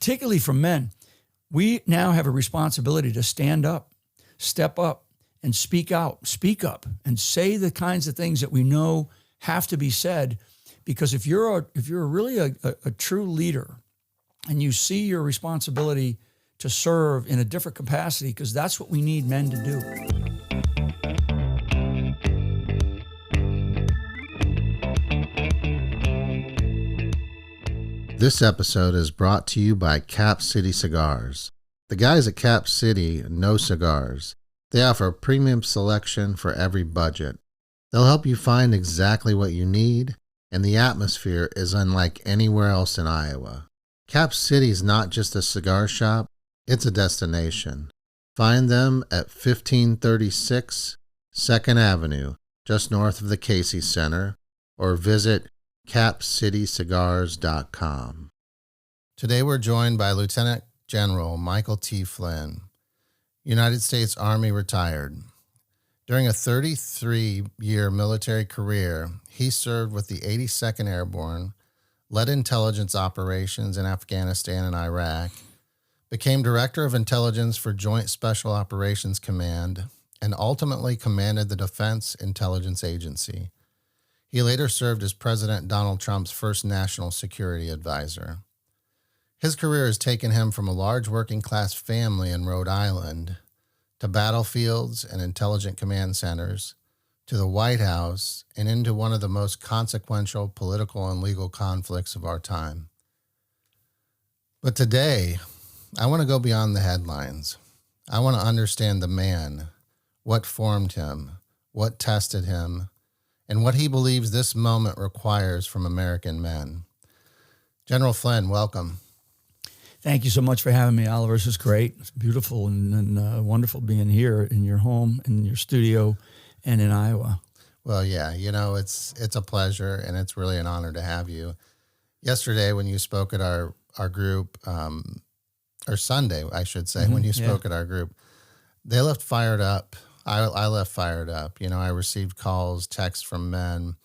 particularly from men, we now have a responsibility to stand up, step up, and speak up, and say the kinds of things that we know have to be said. Because if you're really a true leader, and you see your responsibility to serve in a different capacity, because that's what we need men to do. This episode is brought to you by Cap City Cigars. The guys at Cap City know cigars. They offer a premium selection for every budget. They'll help you find exactly what you need, and the atmosphere is unlike anywhere else in Iowa. Cap City is not just a cigar shop, it's a destination. Find them at 1536 2nd Avenue, just north of the Casey Center, or visit capcitycigars.com. Today we're joined by Lieutenant General Michael T. Flynn, United States Army retired. During a 33-year military career, he served with the 82nd Airborne, led intelligence operations in Afghanistan and Iraq, became Director of Intelligence for Joint Special Operations Command, and ultimately commanded the Defense Intelligence Agency. He later served as President Donald Trump's first national security advisor. His career has taken him from a large working-class family in Rhode Island to battlefields and intelligent command centers, to the White House, and into one of the most consequential political and legal conflicts of our time. But today, I want to go beyond the headlines. I want to understand the man, what formed him, what tested him, and what he believes this moment requires from American men. General Flynn, welcome. Thank you so much for having me, Oliver. This is great. It's beautiful and wonderful being here in your home, in your studio, and in Iowa. Well, yeah, it's a pleasure, and it's really an honor to have you. Yesterday, when you spoke at our group, or Sunday, I should say, when you spoke at our group, they left fired up. I left fired up. I received calls, texts from men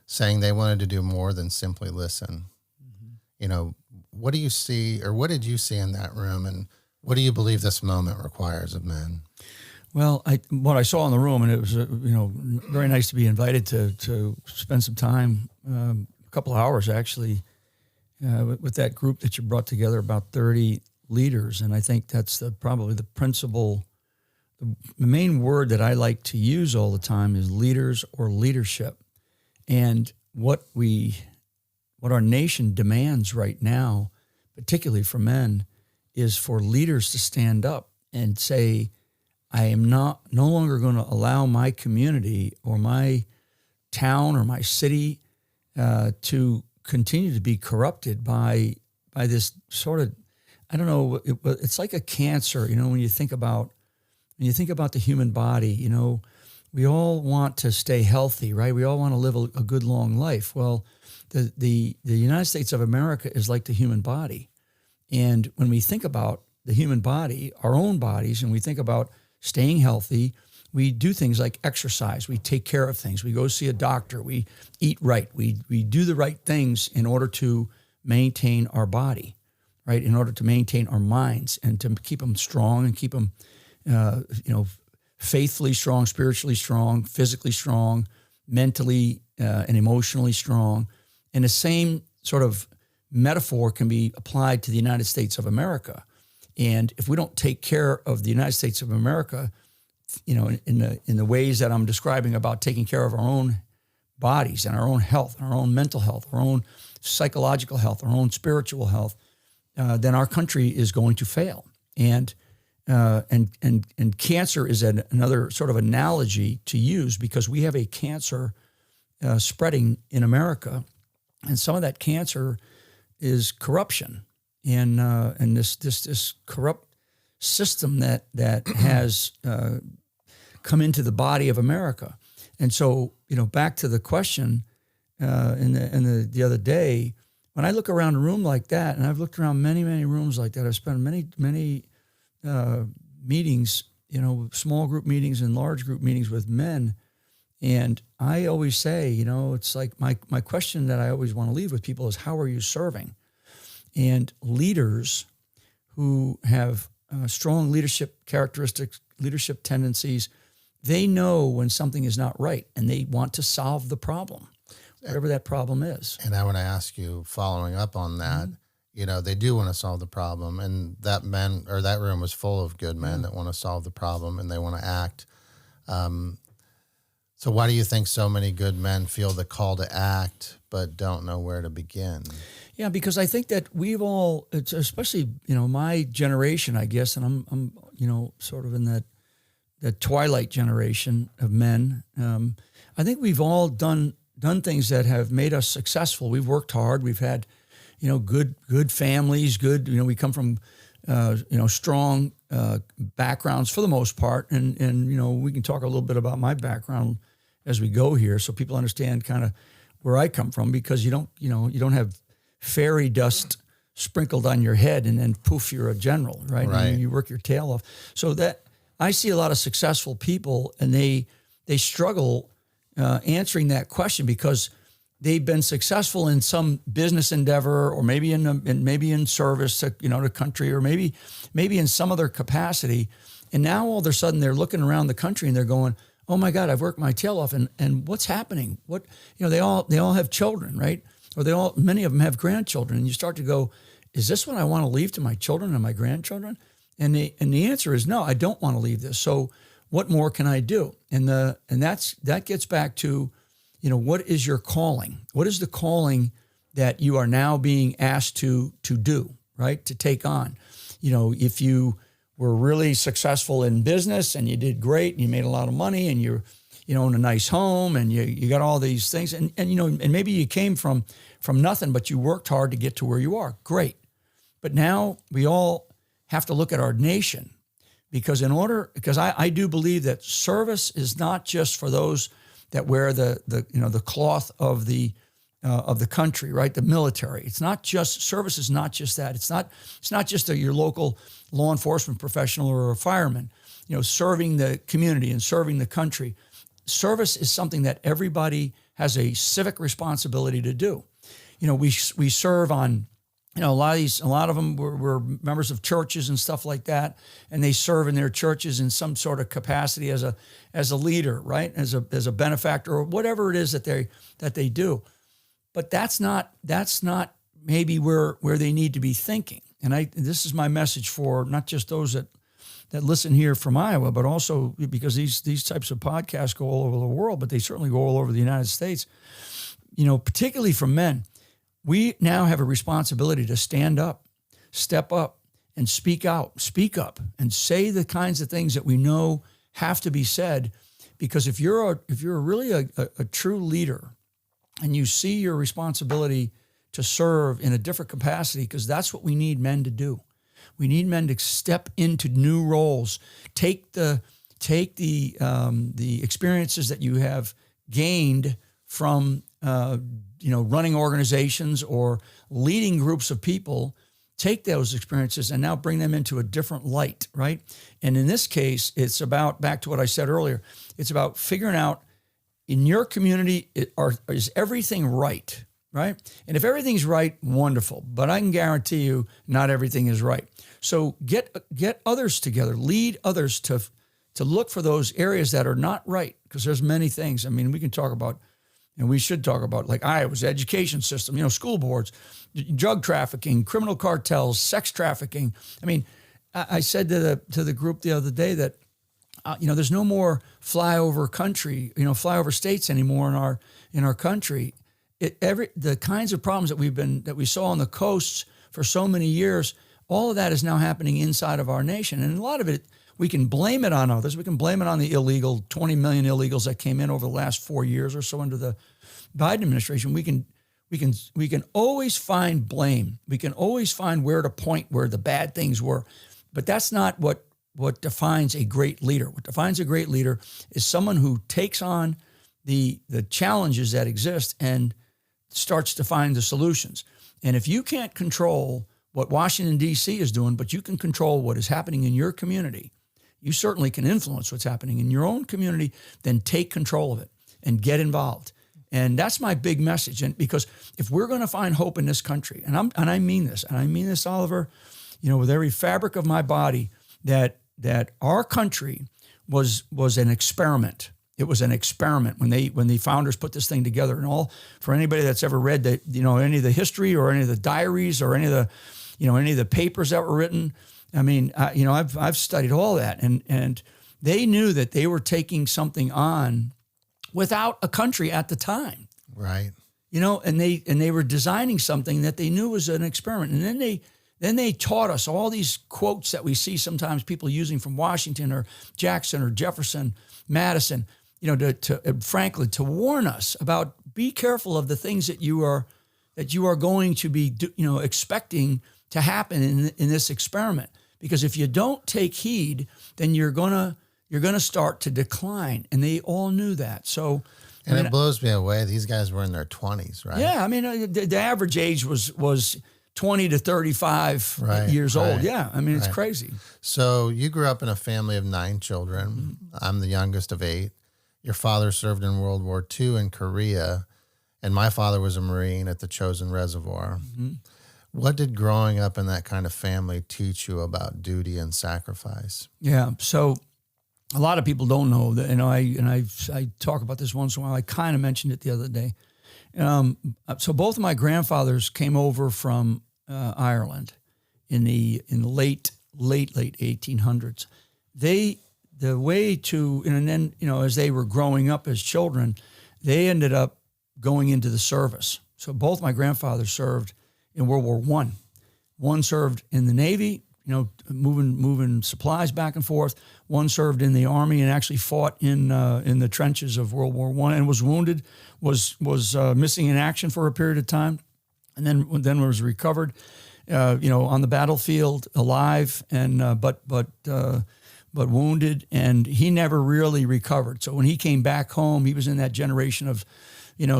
saying they wanted to do more than simply listen. What do you see, or what did you see in that room, and what do you believe this moment requires of men? Well, what I saw in the room, and it was very nice to be invited to spend some time, a couple of hours actually, with that group that you brought together, about 30 leaders, and I think that's probably the principal. The main word that I like to use all the time is leaders or leadership, and what our nation demands right now, particularly for men, is for leaders to stand up and say, I am no longer going to allow my community or my town or my city to continue to be corrupted by this sort of, I don't know, it's like a cancer, when you think about the human body, we all want to stay healthy, right? We all want to live a good long life. Well, the United States of America is like the human body. And when we think about the human body, our own bodies, and we think about staying healthy, we do things like exercise. We take care of things. We go see a doctor. We eat right. We do the right things in order to maintain our body, right? In order to maintain our minds and to keep them strong and keep them, faithfully strong, spiritually strong, physically strong, mentally and emotionally strong. And the same sort of metaphor can be applied to the United States of America. And if we don't take care of the United States of America, in the ways that I'm describing about taking care of our own bodies and our own health, our own mental health, our own psychological health, our own spiritual health, then our country is going to fail. And cancer is another sort of analogy to use, because we have a cancer spreading in America, and some of that cancer is corruption and this corrupt system that has come into the body of America. And so, back to the question the other day, when I look around a room like that, and I've looked around many, many rooms like that, I've spent many meetings, small group meetings and large group meetings with men. And I always say, it's like my question that I always want to leave with people is, how are you serving? And leaders who have strong leadership characteristics, leadership tendencies, they know when something is not right and they want to solve the problem, whatever that problem is. And I want to ask you, following up on that, they do want to solve the problem, and that room was full of good men that want to solve the problem and they want to act. So why do you think so many good men feel the call to act but don't know where to begin? Yeah, because I think that we've all, it's especially, my generation, I guess, and I'm sort of in that twilight generation of men. I think we've all done things that have made us successful. We've worked hard. We've had, good families, we come from, strong backgrounds for the most part. And we can talk a little bit about my background as we go here so people understand kind of where I come from, because you don't have fairy dust sprinkled on your head and then poof, you're a general, right? Right. You work your tail off. So that I see a lot of successful people and they struggle answering that question because they've been successful in some business endeavor, or maybe in service to the country, or maybe in some other capacity. And now all of a sudden they're looking around the country and they're going, "Oh my God, I've worked my tail off, and what's happening? What they all have children, right? Or many of them have grandchildren, and you start to go, is this what I want to leave to my children and my grandchildren? And the answer is no, I don't want to leave this. So what more can I do? And that gets back to, what is your calling? What is the calling that you are now being asked to do, right? To take on. If you were really successful in business and you did great and you made a lot of money and you own a nice home and you got all these things and maybe you came from nothing, but you worked hard to get to where you are. Great. But now we all have to look at our nation, because I do believe that service is not just for those that wear the cloth of the country, right? The military. It's not just service. Is not just that. It's not just your local law enforcement professional or a fireman. Serving the community and serving the country. Service is something that everybody has a civic responsibility to do. We serve on. A lot of them were members of churches and stuff like that, and they serve in their churches in some sort of capacity as a leader, right? As a benefactor or whatever it is that they do. But that's not maybe where they need to be thinking. And this is my message for not just those that listen here from Iowa, but also because these types of podcasts go all over the world, but they certainly go all over the United States. Particularly from men. We now have a responsibility to stand up, step up, and speak out, speak up, and say the kinds of things that we know have to be said. Because if you're really a true leader, and you see your responsibility to serve in a different capacity, because that's what we need men to do. We need men to step into new roles, take the experiences that you have gained from running organizations or leading groups of people, take those experiences and now bring them into a different light, right? And in this case, it's about, back to what I said earlier, it's about figuring out in your community, is everything right? Right? And if everything's right, wonderful. But I can guarantee you not everything is right. So get others together, lead others to look for those areas that are not right, because there's many things. I mean, we can talk about, and we should talk about, like Iowa's education system, school boards, drug trafficking, criminal cartels, sex trafficking. I mean, I said to the group the other day that, there's no more flyover states anymore in our country. The kinds of problems that we saw on the coasts for so many years, all of that is now happening inside of our nation. And a lot of it, we can blame it on others. We can blame it on the 20 million illegals that came in over the last 4 years or so under the Biden administration. We can always find blame. We can always find where to point where the bad things were. But that's not what defines a great leader. What defines a great leader is someone who takes on the challenges that exist and starts to find the solutions. And if you can't control what Washington, D.C. is doing, but you can control what is happening in your community, you certainly can influence what's happening in your own community, then take control of it and get involved. And that's my big message. And because if we're going to find hope in this country, and I mean this, Oliver, with every fabric of my body that our country was an experiment. It was an experiment when the founders put this thing together. And all, for anybody that's ever read any of the history or any of the diaries or any of the papers that were written, I mean, I've studied all that, and they knew that they were taking something on without a country at the time. Right. And they were designing something that they knew was an experiment. And then they taught us all these quotes that we see sometimes people using from Washington or Jackson or Jefferson, Madison, Franklin, to warn us about, be careful of the things that you are going to be expecting to happen in this experiment. Because if you don't take heed, then you're gonna start to decline. And they all knew that. So, it blows me away. These guys were in their 20s, right? Yeah, I mean, the average age was 20 to 35 years old. Yeah, I mean, it's crazy. So you grew up in a family of 9 children. Mm-hmm. I'm the youngest of 8. Your father served in World War II in Korea, and my father was a Marine at the Chosin Reservoir. Mm-hmm. What did growing up in that kind of family teach you about duty and sacrifice? Yeah, so a lot of people don't know that, I talk about this once in a while. I kind of mentioned it the other day. So both of my grandfathers came over from Ireland in the late 1800s. As they were growing up as children, they ended up going into the service. So both my grandfathers served in World War I. One served in the Navy, moving supplies back and forth. One served in the Army and actually fought in the trenches of World War I and was wounded, was missing in action for a period of time, and then was recovered, on the battlefield, alive and but wounded, and he never really recovered. So when he came back home, he was in that generation of,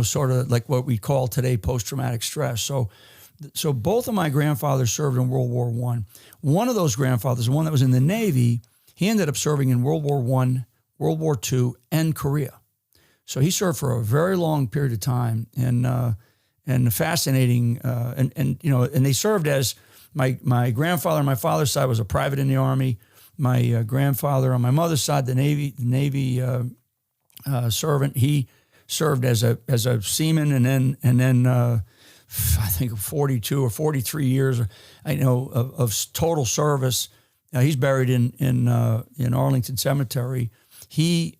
sort of like what we call today post-traumatic stress. So both of my grandfathers served in World War I. One of those grandfathers, the one that was in the Navy, he ended up serving in World War I, World War II, and Korea. So he served for a very long period of time, and fascinating. And they served as my grandfather on my father's side was a private in the Army. My grandfather on my mother's side, the Navy servant, he served as a seaman, and then. I think 42 or 43 years, of total service. He's buried in Arlington Cemetery. He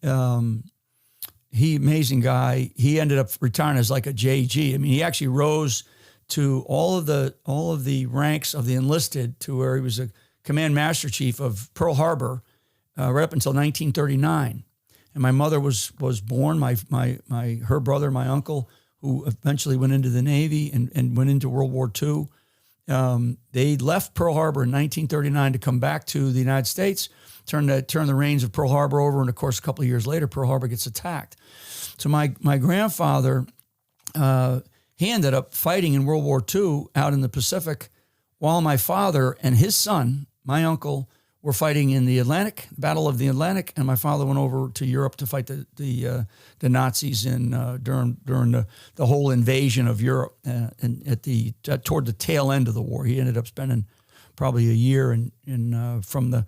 amazing guy. He ended up retiring as like a JG. I mean, he actually rose to all of the ranks of the enlisted to where he was a command master chief of Pearl Harbor right up until 1939. And my mother was born. Her brother, my uncle, who eventually went into the Navy and went into World War II. They left Pearl Harbor in 1939 to come back to the United States, turn the reins of Pearl Harbor over, and of course, a couple of years later, Pearl Harbor gets attacked. So my grandfather, he ended up fighting in World War II out in the Pacific, while my father and his son, my uncle, were fighting in the Atlantic, Battle of the Atlantic, and my father went over to Europe to fight the Nazis during the whole invasion of Europe. And toward the tail end of the war, he ended up spending probably a year from the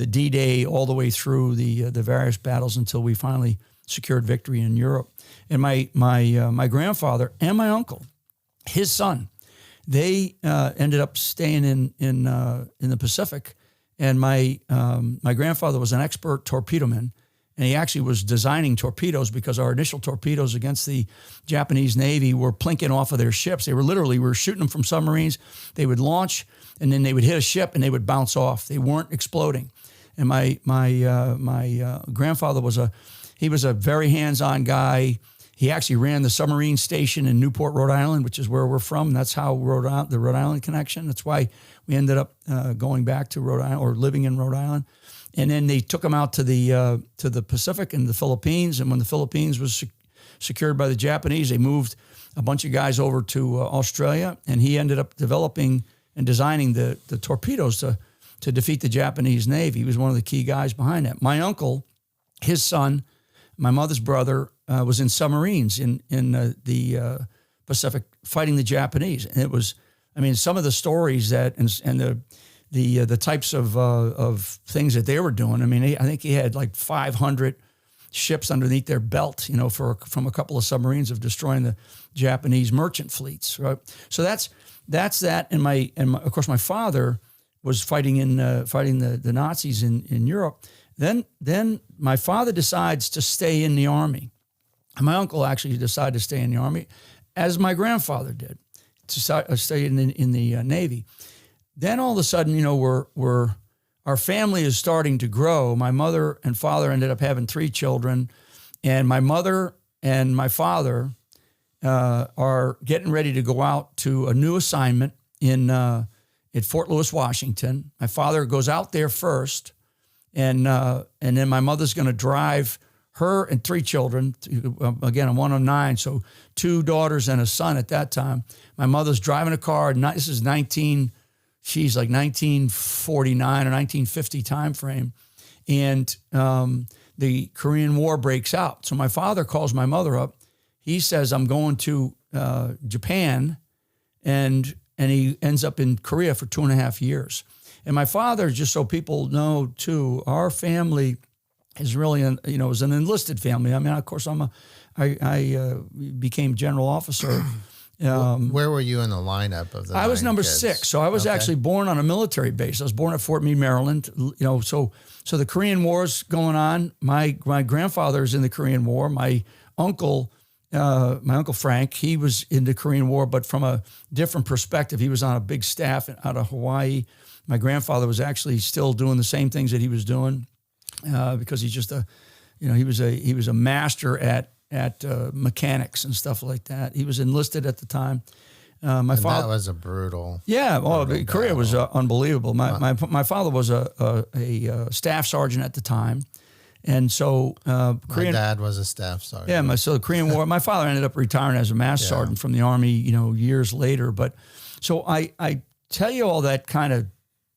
D-Day all the way through the various battles until we finally secured victory in Europe. And my grandfather and my uncle, his son, they ended up staying in the Pacific. And my grandfather was an expert torpedoman, and he actually was designing torpedoes because our initial torpedoes against the Japanese Navy were plinking off of their ships. We were shooting them from submarines. They would launch, and then they would hit a ship, and they would bounce off. They weren't exploding. And my grandfather was a very hands-on guy. He actually ran the submarine station in Newport, Rhode Island, which is where we're from. That's how the Rhode Island connection. That's why we ended up going back to Rhode Island or living in Rhode Island. And then they took him out to the Pacific and the Philippines. And when the Philippines was secured by the Japanese, they moved a bunch of guys over to Australia. And he ended up developing and designing the torpedoes to defeat the Japanese Navy. He was one of the key guys behind that. My uncle, his son, my mother's brother, was in submarines in the Pacific fighting the Japanese. And it was, some of the stories that, and the types of things that they were doing. I mean, I think he had like 500 ships underneath their belt, from a couple of submarines of destroying the Japanese merchant fleets. Right. So that's that. And of course my father was fighting the Nazis in Europe. Then my father decides to stay in the Army. And my uncle actually decided to stay in the Army, as my grandfather did, to stay in the Navy. Then all of a sudden, our family is starting to grow. My mother and father ended up having 3 children, and my mother and my father are getting ready to go out to a new assignment at Fort Lewis, Washington. My father goes out there first, and then my mother's going to drive her and 3 children. Again, I'm one of 9, so 2 daughters and a son at that time. My mother's driving a car. This is 1949 or 1950 time frame, and the Korean War breaks out. So my father calls my mother up. He says, "I'm going to Japan," and he ends up in Korea for 2.5 years. And my father, just so people know too, our family is really, is an enlisted family. I mean, of course, I became general officer. Where were you in the lineup of the I was number kids? 6. So I was actually born on a military base. I was born at Fort Meade, Maryland. So the Korean War's going on. My grandfather's in the Korean War. My uncle Frank, he was in the Korean War, but from a different perspective. He was on a big staff out of Hawaii. My grandfather was actually still doing the same things that he was doing because he's just he was a master at mechanics and stuff like that. He was enlisted at the time. My father, that was a brutal. Yeah, brutal Korea battle. was unbelievable. My father was a staff sergeant at the time, and so My dad was a staff sergeant. Yeah, so the Korean War. My father ended up retiring as a master sergeant from the Army, years later. But so I tell you all that kind of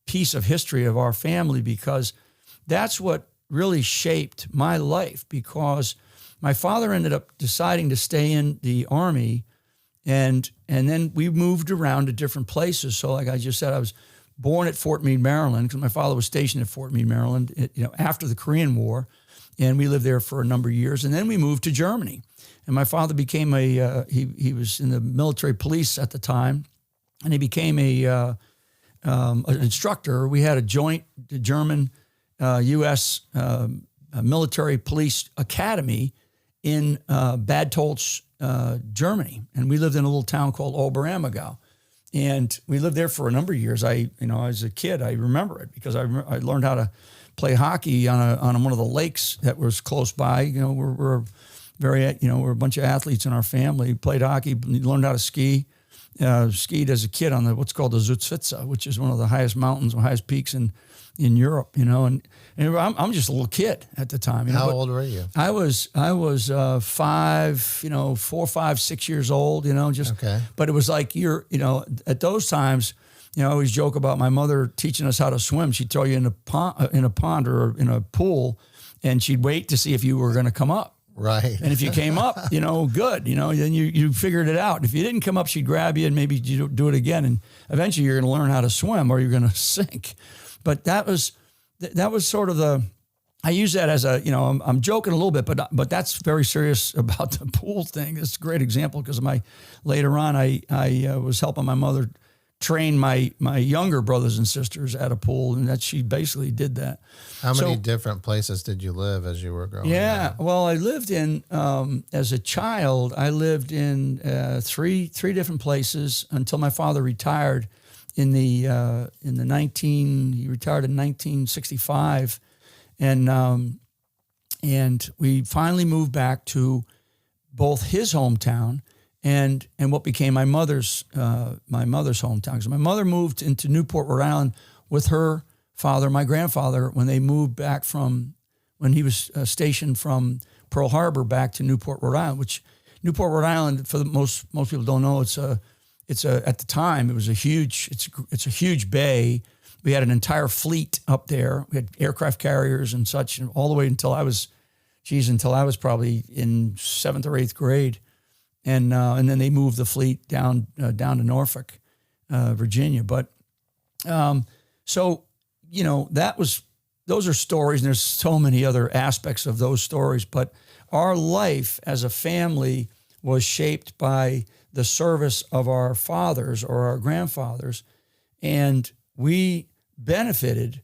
piece of history of our family because that's what really shaped my life. Because my father ended up deciding to stay in the Army, and then we moved around to different places. So like I just said, I was born at Fort Meade, Maryland, because my father was stationed at Fort Meade, Maryland, after the Korean War, and we lived there for a number of years. And then we moved to Germany, and my father became he was in the military police at the time, and he became an instructor. We had a joint German U.S. military police academy in Bad Tolz, Germany, and we lived in a little town called Oberammergau, and we lived there for a number of years. As a kid, I remember it because I learned how to play hockey on one of the lakes that was close by. We're we're a bunch of athletes in our family. Played hockey, learned how to ski. Skied as a kid on what's called the Zugspitze, which is one of the highest mountains, highest peaks in Europe. And I'm just a little kid at the time. How old were you? I was 5, 4, 5, 6 years old. Okay. But it was like at those times. I always joke about my mother teaching us how to swim. She'd throw you in a pond or in a pool, and she'd wait to see if you were going to come up. Right. And if you came up, good, then you figured it out. If you didn't come up, she'd grab you and maybe you do it again. And eventually you're going to learn how to swim or you're going to sink. But that was sort of I use that as I'm joking a little bit, but that's very serious about the pool thing. It's a great example because later on I was helping my mother train my younger brothers and sisters at a pool, and that she basically did that. How many different places did you live as you were growing up? Well, I lived in as a child. I lived in three different places until my father retired in the he retired in 1965, and we finally moved back to both his hometown and what became my mother's hometown. Because my mother moved into Newport, Rhode Island, with her father, my grandfather, when they moved back when he was stationed from Pearl Harbor back to Newport, Rhode Island. Which Newport, Rhode Island, for most people don't know, it's at the time it was a huge bay. We had an entire fleet up there. We had aircraft carriers and such, and all the way until I was probably in 7th or 8th grade. And then they moved the fleet down to Norfolk, Virginia. But So, those are stories, and there's so many other aspects of those stories, but our life as a family was shaped by the service of our fathers or our grandfathers, and we benefited,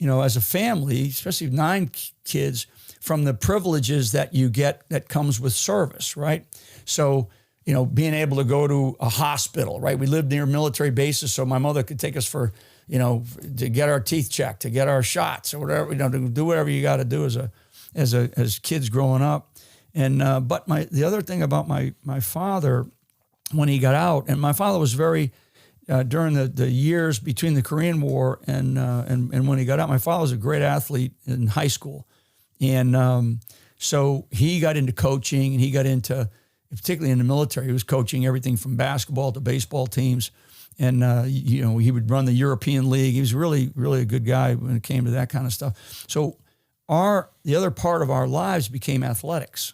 as a family, especially 9 kids, from the privileges that you get that comes with service, right? So, being able to go to a hospital, right? We lived near military bases, so my mother could take us for, to get our teeth checked, to get our shots, or whatever, to do whatever you got to do as kids growing up. And but the other thing about my father, when he got out, and my father was very during the years between the Korean War and when he got out, my father was a great athlete in high school, and so he got into coaching, and he got into, particularly in the military, he was coaching everything from basketball to baseball teams, and he would run the European League. He was really, really a good guy when it came to that kind of stuff. So the other part of our lives became athletics.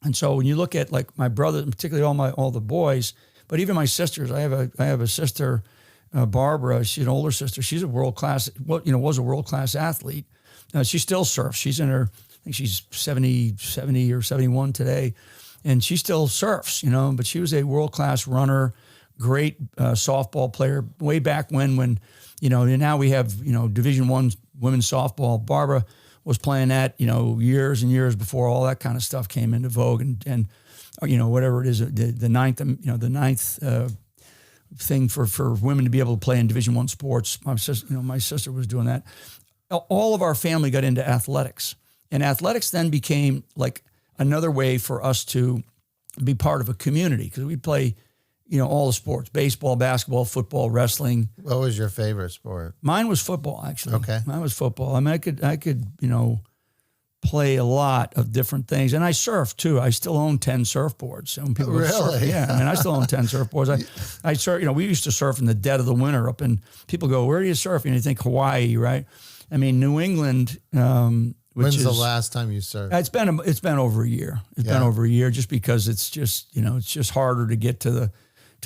And so when you look at like my brother, particularly all the boys, but even my sisters, I have a sister, Barbara. She's an older sister. She's a was a world-class athlete. She still surfs. She's in her, I think she's 70 or 71 today, and she still surfs. But she was a world-class runner, great softball player. Way back when now we have Division I women's softball. Barbara was playing that, years and years before all that kind of stuff came into vogue, and whatever it is, the ninth thing for women to be able to play in Division I sports. My sister was doing that. All of our family got into athletics, and athletics then became like another way for us to be part of a community, because we play, all the sports: baseball, basketball, football, wrestling. What was your favorite sport? Mine was football, actually. Okay. Mine was football. I mean, I could play a lot of different things, and I surf too. I still own 10 surfboards. And people Really? Surf, yeah. I mean, I still own 10 surfboards. I surf. We used to surf in the dead of the winter up in. People go, "Where do you surf?" And you think Hawaii, right? I mean, New England. When's the last time you surfed? It's been over a year. It's been over a year, just because it's just harder to get to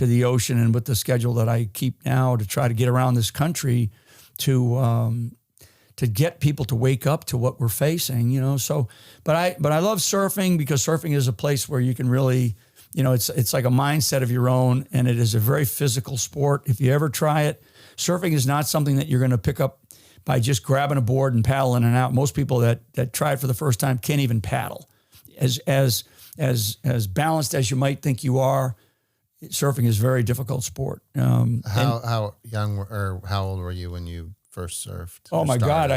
the ocean, and with the schedule that I keep now to try to get around this country to get people to wake up to what we're facing, So, but I love surfing, because surfing is a place where you can really, it's like a mindset of your own, and it is a very physical sport. If you ever try it, surfing is not something that you're going to pick up by just grabbing a board and paddling and out. Most people that try it for the first time can't even paddle. As balanced as you might think you are, surfing is a very difficult sport. How young or how old were you when you first surfed? Oh my God!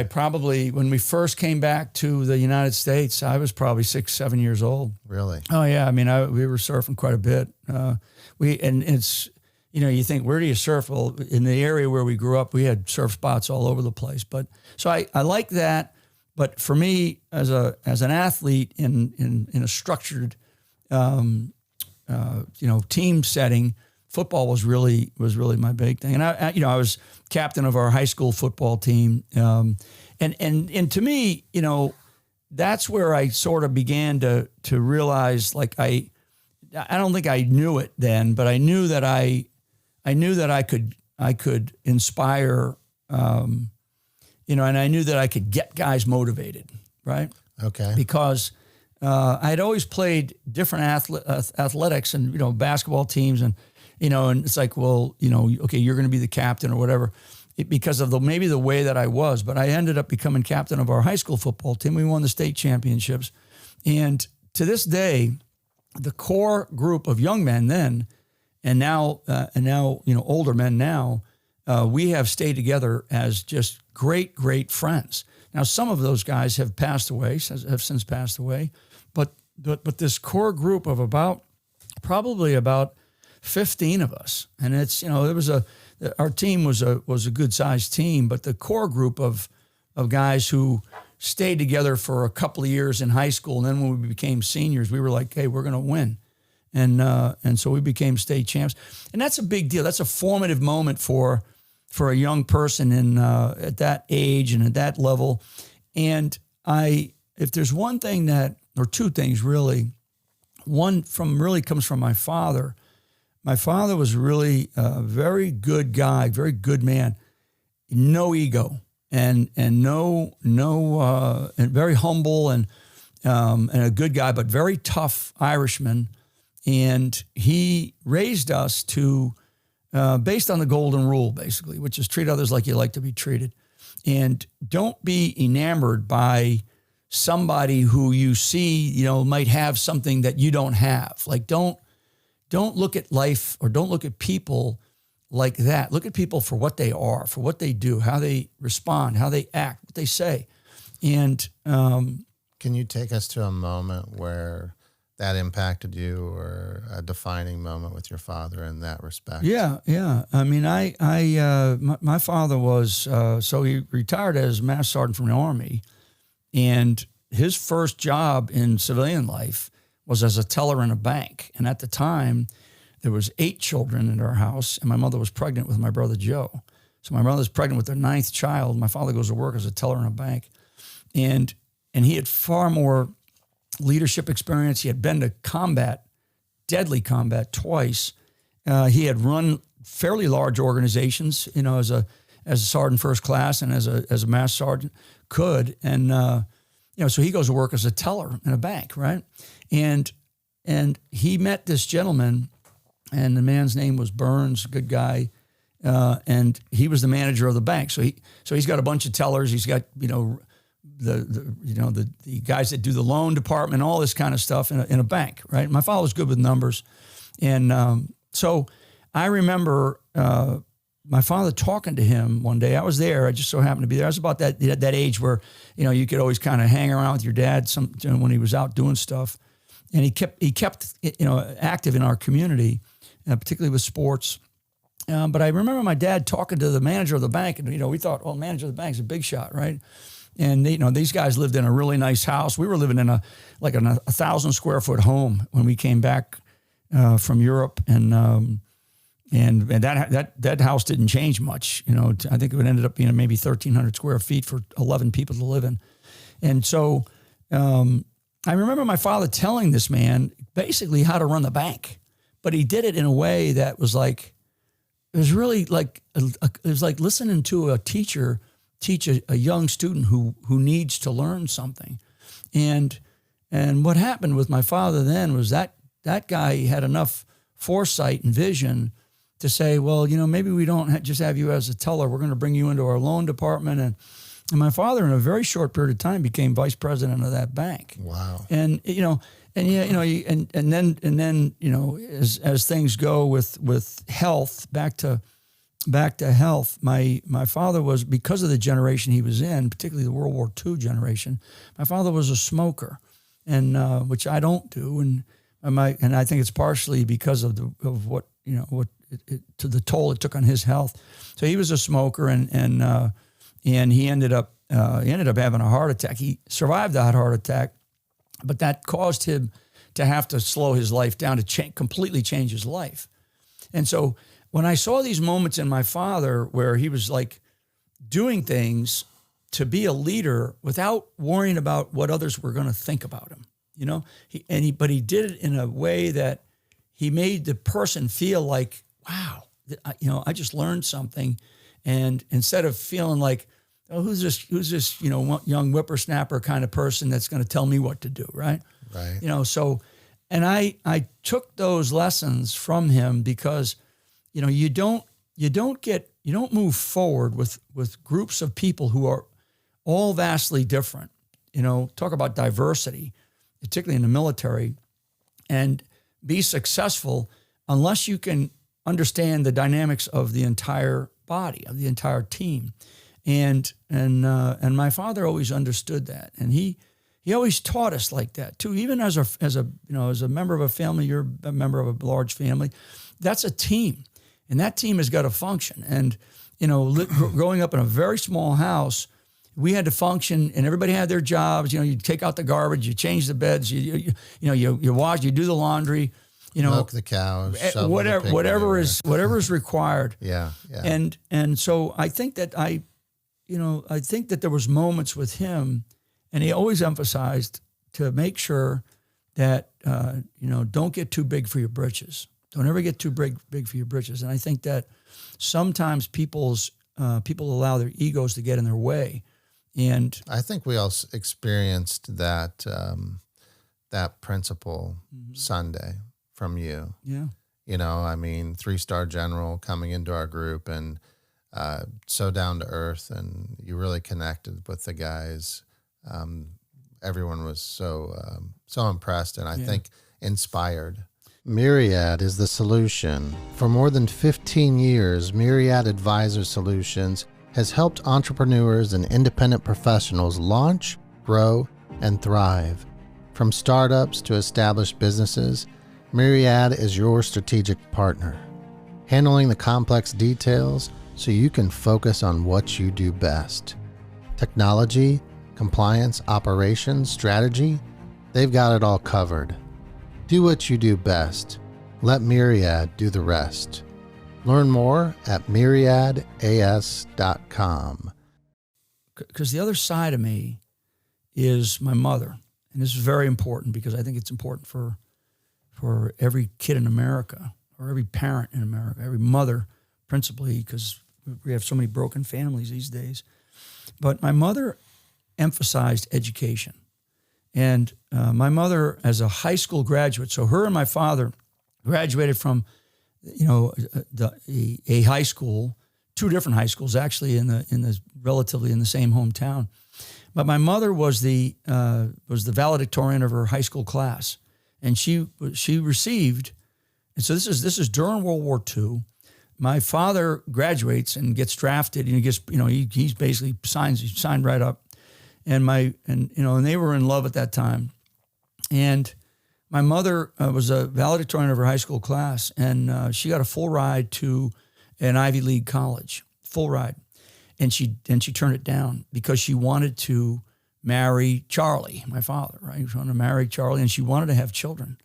When we first came back to the United States, I was probably 6, 7 years old. Really? Oh yeah. I mean, we were surfing quite a bit. It's you think, where do you surf? Well, in the area where we grew up, we had surf spots all over the place. But so I like that. But for me, as an athlete in a structured team setting, football was really my big thing. And I was captain of our high school football team. And to me, that's where I sort of began to realize, like, I don't think I knew it then, but I knew that I could inspire, and I knew that I could get guys motivated, right? Okay. Because I'd always played different athletics and, basketball teams, and it's like, well, okay, you're going to be the captain or whatever, because of maybe the way that I was. But I ended up becoming captain of our high school football team. We won the state championships. And to this day, the core group of young men then, and now, older men now, we have stayed together as just great, great friends. Now, some of those guys have passed away, have since passed away, but this core group of probably about 15 of us, and it's our team was a good sized team, but the core group of guys who stayed together for a couple of years in high school, and then when we became seniors, we were like, hey, we're going to win. And so we became state champs, and that's a big deal. That's a formative moment for a young person at that age and at that level. And if there's one thing or two things really, one comes from my father. My father was really a very good guy, very good man. no ego, and very humble and a good guy, but very tough Irishman. And he raised us to, based on the golden rule, basically, which is treat others like you like to be treated. And don't be enamored by somebody who you see, might have something that you don't have. Like, don't look at life or don't look at people like that. Look at people for what they are, for what they do, how they respond, how they act, what they say. And can you take us to a moment where that impacted you, or a defining moment with your father in that respect? Yeah. I mean, my father was, so he retired as Master Sergeant from the Army, and his first job in civilian life was as a teller in a bank. And at the time, there was 8 children in our house, and my mother was pregnant with my brother Joe. So my mother's pregnant with their 9th child. My father goes to work as a teller in a bank, and he had far more leadership experience. He had been to combat, deadly combat, twice. He had run fairly large organizations, as a sergeant first class and as a master sergeant could. And, so he goes to work as a teller in a bank, right? And he met this gentleman, and the man's name was Burns, a good guy. And he was the manager of the bank. So he's got a bunch of tellers. He's got, the guys that do the loan department, all this kind of stuff in a bank, right? My father was good with numbers. And so I remember my father talking to him one day. I was there. I just so happened to be there. I was about that age where, you could always kind of hang around with your dad when he was out doing stuff. And he kept active in our community, particularly with sports. But I remember my dad talking to the manager of the bank, and, we thought, well, manager of the bank's a big shot, right? And these guys lived in a really nice house. We were living in a 1,000 square foot home when we came back from Europe, and that house didn't change much. I think it ended up being maybe 1,300 square feet for 11 people to live in. And so I remember my father telling this man basically how to run the bank, but he did it in a way that was like, it was really like, it was like listening to a teacher teach a young student who needs to learn something. And what happened with my father then was that guy had enough foresight and vision to say, well, maybe we don't just have you as a teller. We're going to bring you into our loan department. And my father, in a very short period of time, became vice president of that bank. Wow. And then as things go with health, back to health, my father was, because of the generation he was in, particularly the World War II generation, my father was a smoker, and which I don't do, and I think it's partially because of what to the toll it took on his health. So he was a smoker, and he ended up having a heart attack. He survived that heart attack, but that caused him to have to slow his life down, to completely change his life. And so when I saw these moments in my father where he was like doing things to be a leader without worrying about what others were going to think about him, but he did it in a way that he made the person feel like, wow, I just learned something. And instead of feeling like, oh, who's this, young whippersnapper kind of person that's going to tell me what to do, right? Right. So, and I took those lessons from him, because, you don't move forward with groups of people who are all vastly different. Talk about diversity, particularly in the military, and be successful unless you can understand the dynamics of the entire body, of the entire team. And my father always understood that, and he always taught us like that too. Even as a member of a family, you're a member of a large family. That's a team, and that team has got to function. And growing up in a very small house, we had to function, and everybody had their jobs. You take out the garbage, you change the beds, you wash, you do the laundry, milk the cows, whatever is required. Yeah. And so I think that I think that there was moments with him, and he always emphasized to make sure that don't get too big for your britches. Don't ever get too big for your britches. And I think that sometimes people's people allow their egos to get in their way. And I think we all experienced that that principle Sunday from you. yeah, You know, I mean, 3-star general coming into our group and so down to earth, and you really connected with the guys. Everyone was so impressed, and I think inspired. Myriad is the solution. For more than 15 years, Myriad Advisor Solutions has helped entrepreneurs and independent professionals launch, grow, and thrive. From startups to established businesses, Myriad is your strategic partner, handling the complex details so you can focus on what you do best. Technology, compliance, operations, strategy, they've got it all covered. Do what you do best. Let Myriad do the rest. Learn more at myriadas.com. because the other side of me is my mother, and this is very important because I think it's important for every kid in America, or every parent in America, every mother principally, because we have so many broken families these days. But my mother emphasized education. And my mother, as a high school graduate, so her and my father graduated from, a high school, 2 different high schools actually in the relatively in the same hometown. But my mother was the valedictorian of her high school class, and she received. And so this is during World War II. My father graduates and gets drafted, and he's basically signed right up. And they were in love at that time. And my mother was a valedictorian of her high school class, and she got a full ride to an Ivy League college, full ride. And she turned it down because she wanted to marry Charlie, my father, right? She wanted to marry Charlie, and she wanted to have children.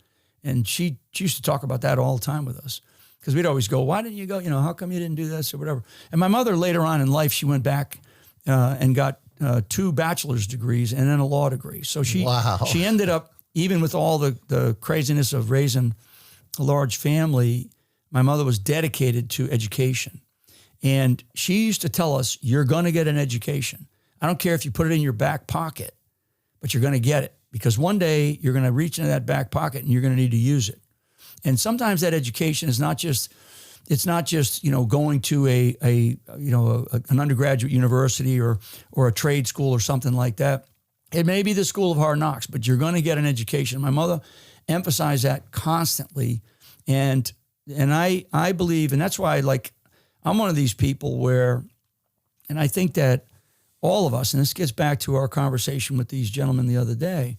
And she used to talk about that all the time with us, because we'd always go, why didn't you go? How come you didn't do this or whatever? And my mother, later on in life, she went back and got 2 bachelor's degrees and then a law degree. So she ended up, even with all the craziness of raising a large family, my mother was dedicated to education. And she used to tell us, you're going to get an education. I don't care if you put it in your back pocket, but you're going to get it, because one day you're going to reach into that back pocket and you're going to need to use it. And sometimes that education is not just going to an undergraduate university or a trade school or something like that. It may be the School of Hard Knocks, but you're going to get an education. My mother emphasized that constantly, and I believe, and that's why I'm one of these people where, and I think that all of us, and this gets back to our conversation with these gentlemen the other day,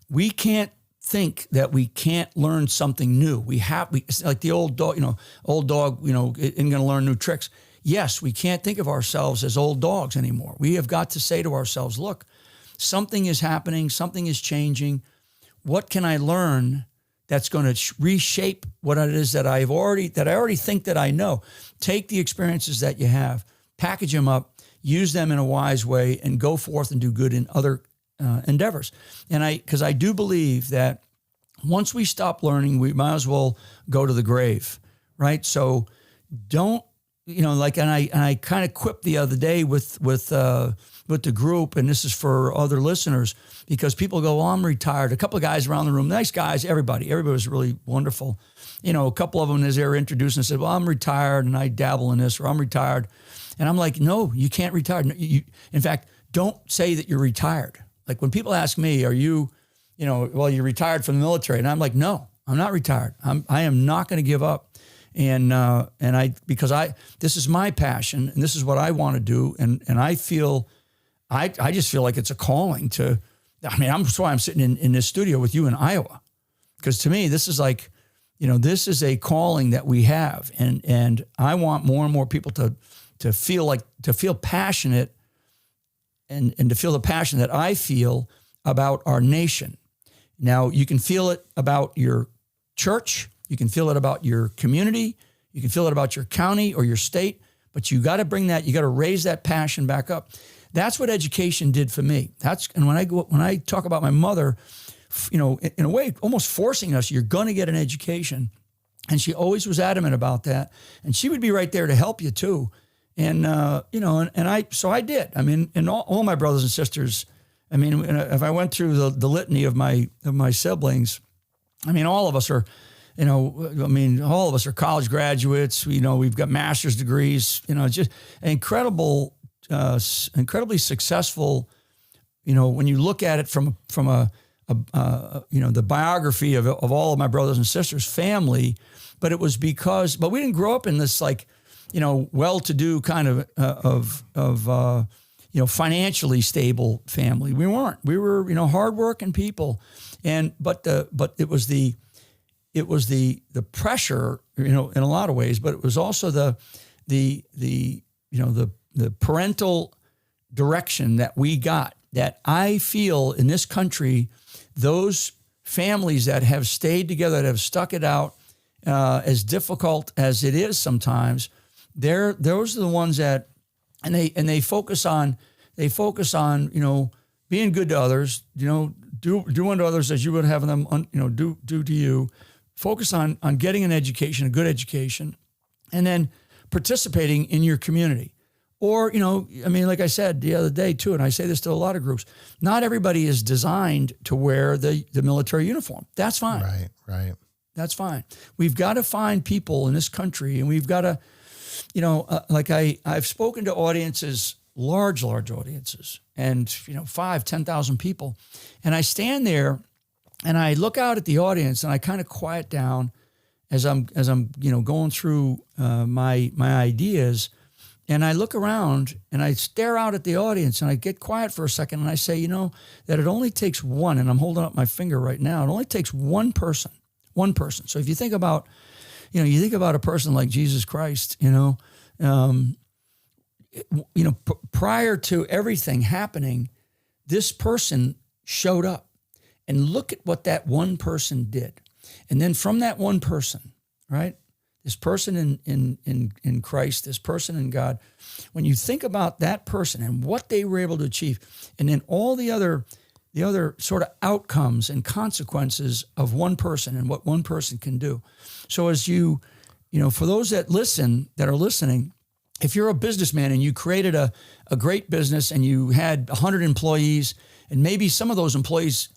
we can't think that we can't learn something new. It's like the old dog, isn't going to learn new tricks. Yes, we can't think of ourselves as old dogs anymore. We have got to say to ourselves, look, something is happening, something is changing. What can I learn that's going to reshape what it is that I already think that I know? Take the experiences that you have, package them up, use them in a wise way, and go forth and do good in other endeavors. And because I do believe that once we stop learning, we might as well go to the grave, right? So don't, and I kind of quipped the other day with the group, and this is for other listeners, because people go, well, I'm retired. A couple of guys around the room, nice guys, everybody was really wonderful. A couple of them, as they were introduced, and said, well, I'm retired and I dabble in this, or I'm retired. And I'm like, no, you can't retire. In fact, don't say that you're retired. Like when people ask me, are you, well, you're retired from the military? And I'm like, no, I'm not retired. I am not going to give up. Because this is my passion and this is what I want to do. And I feel, I just feel like it's a calling to, that's why I'm sitting in this studio with you in Iowa. Because to me, this is like, this is a calling that we have. And I want more and more people to feel passionate and to feel the passion that I feel about our nation. Now, you can feel it about your church. You can feel it about your community. You can feel it about your county or your state, but you got to bring that, you got to raise that passion back up. That's what education did for me. And when I talk about my mother, in a way, almost forcing us, you're going to get an education. And she always was adamant about that. And she would be right there to help you too. And, so I did. I mean, and all my brothers and sisters, I mean, if I went through the litany of my siblings, I mean, all of us are, all of us are college graduates. We've got master's degrees, just incredibly successful, when you look at it from the biography of all of my brothers and sisters' family, but it was but we didn't grow up in this well-to-do kind of financially stable family. We weren't. We were, hardworking people, but it was the pressure, in a lot of ways, but it was also the parental direction that we got, that I feel in this country, those families that have stayed together, that have stuck it out, as difficult as it is sometimes, those are the ones that, and they focus on, being good to others, do unto others as you would have them, do to you. Focus on getting an education, a good education, and then participating in your community. Or, like I said the other day too, and I say this to a lot of groups, not everybody is designed to wear the military uniform. That's fine. Right. That's fine. We've got to find people in this country, and we've got to, I've spoken to audiences, large audiences, and 5,000, 10,000 people, and I stand there and I look out at the audience and I kind of quiet down as I'm going through my ideas, and I look around and I stare out at the audience and I get quiet for a second and I say, that it only takes one, and I'm holding up my finger right now. It only takes one person. So if you think about, a person like Jesus Christ, prior to everything happening, this person showed up, and look at what that one person did. And then from that one person, right, this person in Christ, this person in God, when you think about that person and what they were able to achieve, and then all the other sort of outcomes and consequences of one person and what one person can do. So as for those that are listening, if you're a businessman and you created a great business and you had 100 employees, and maybe some of those employees,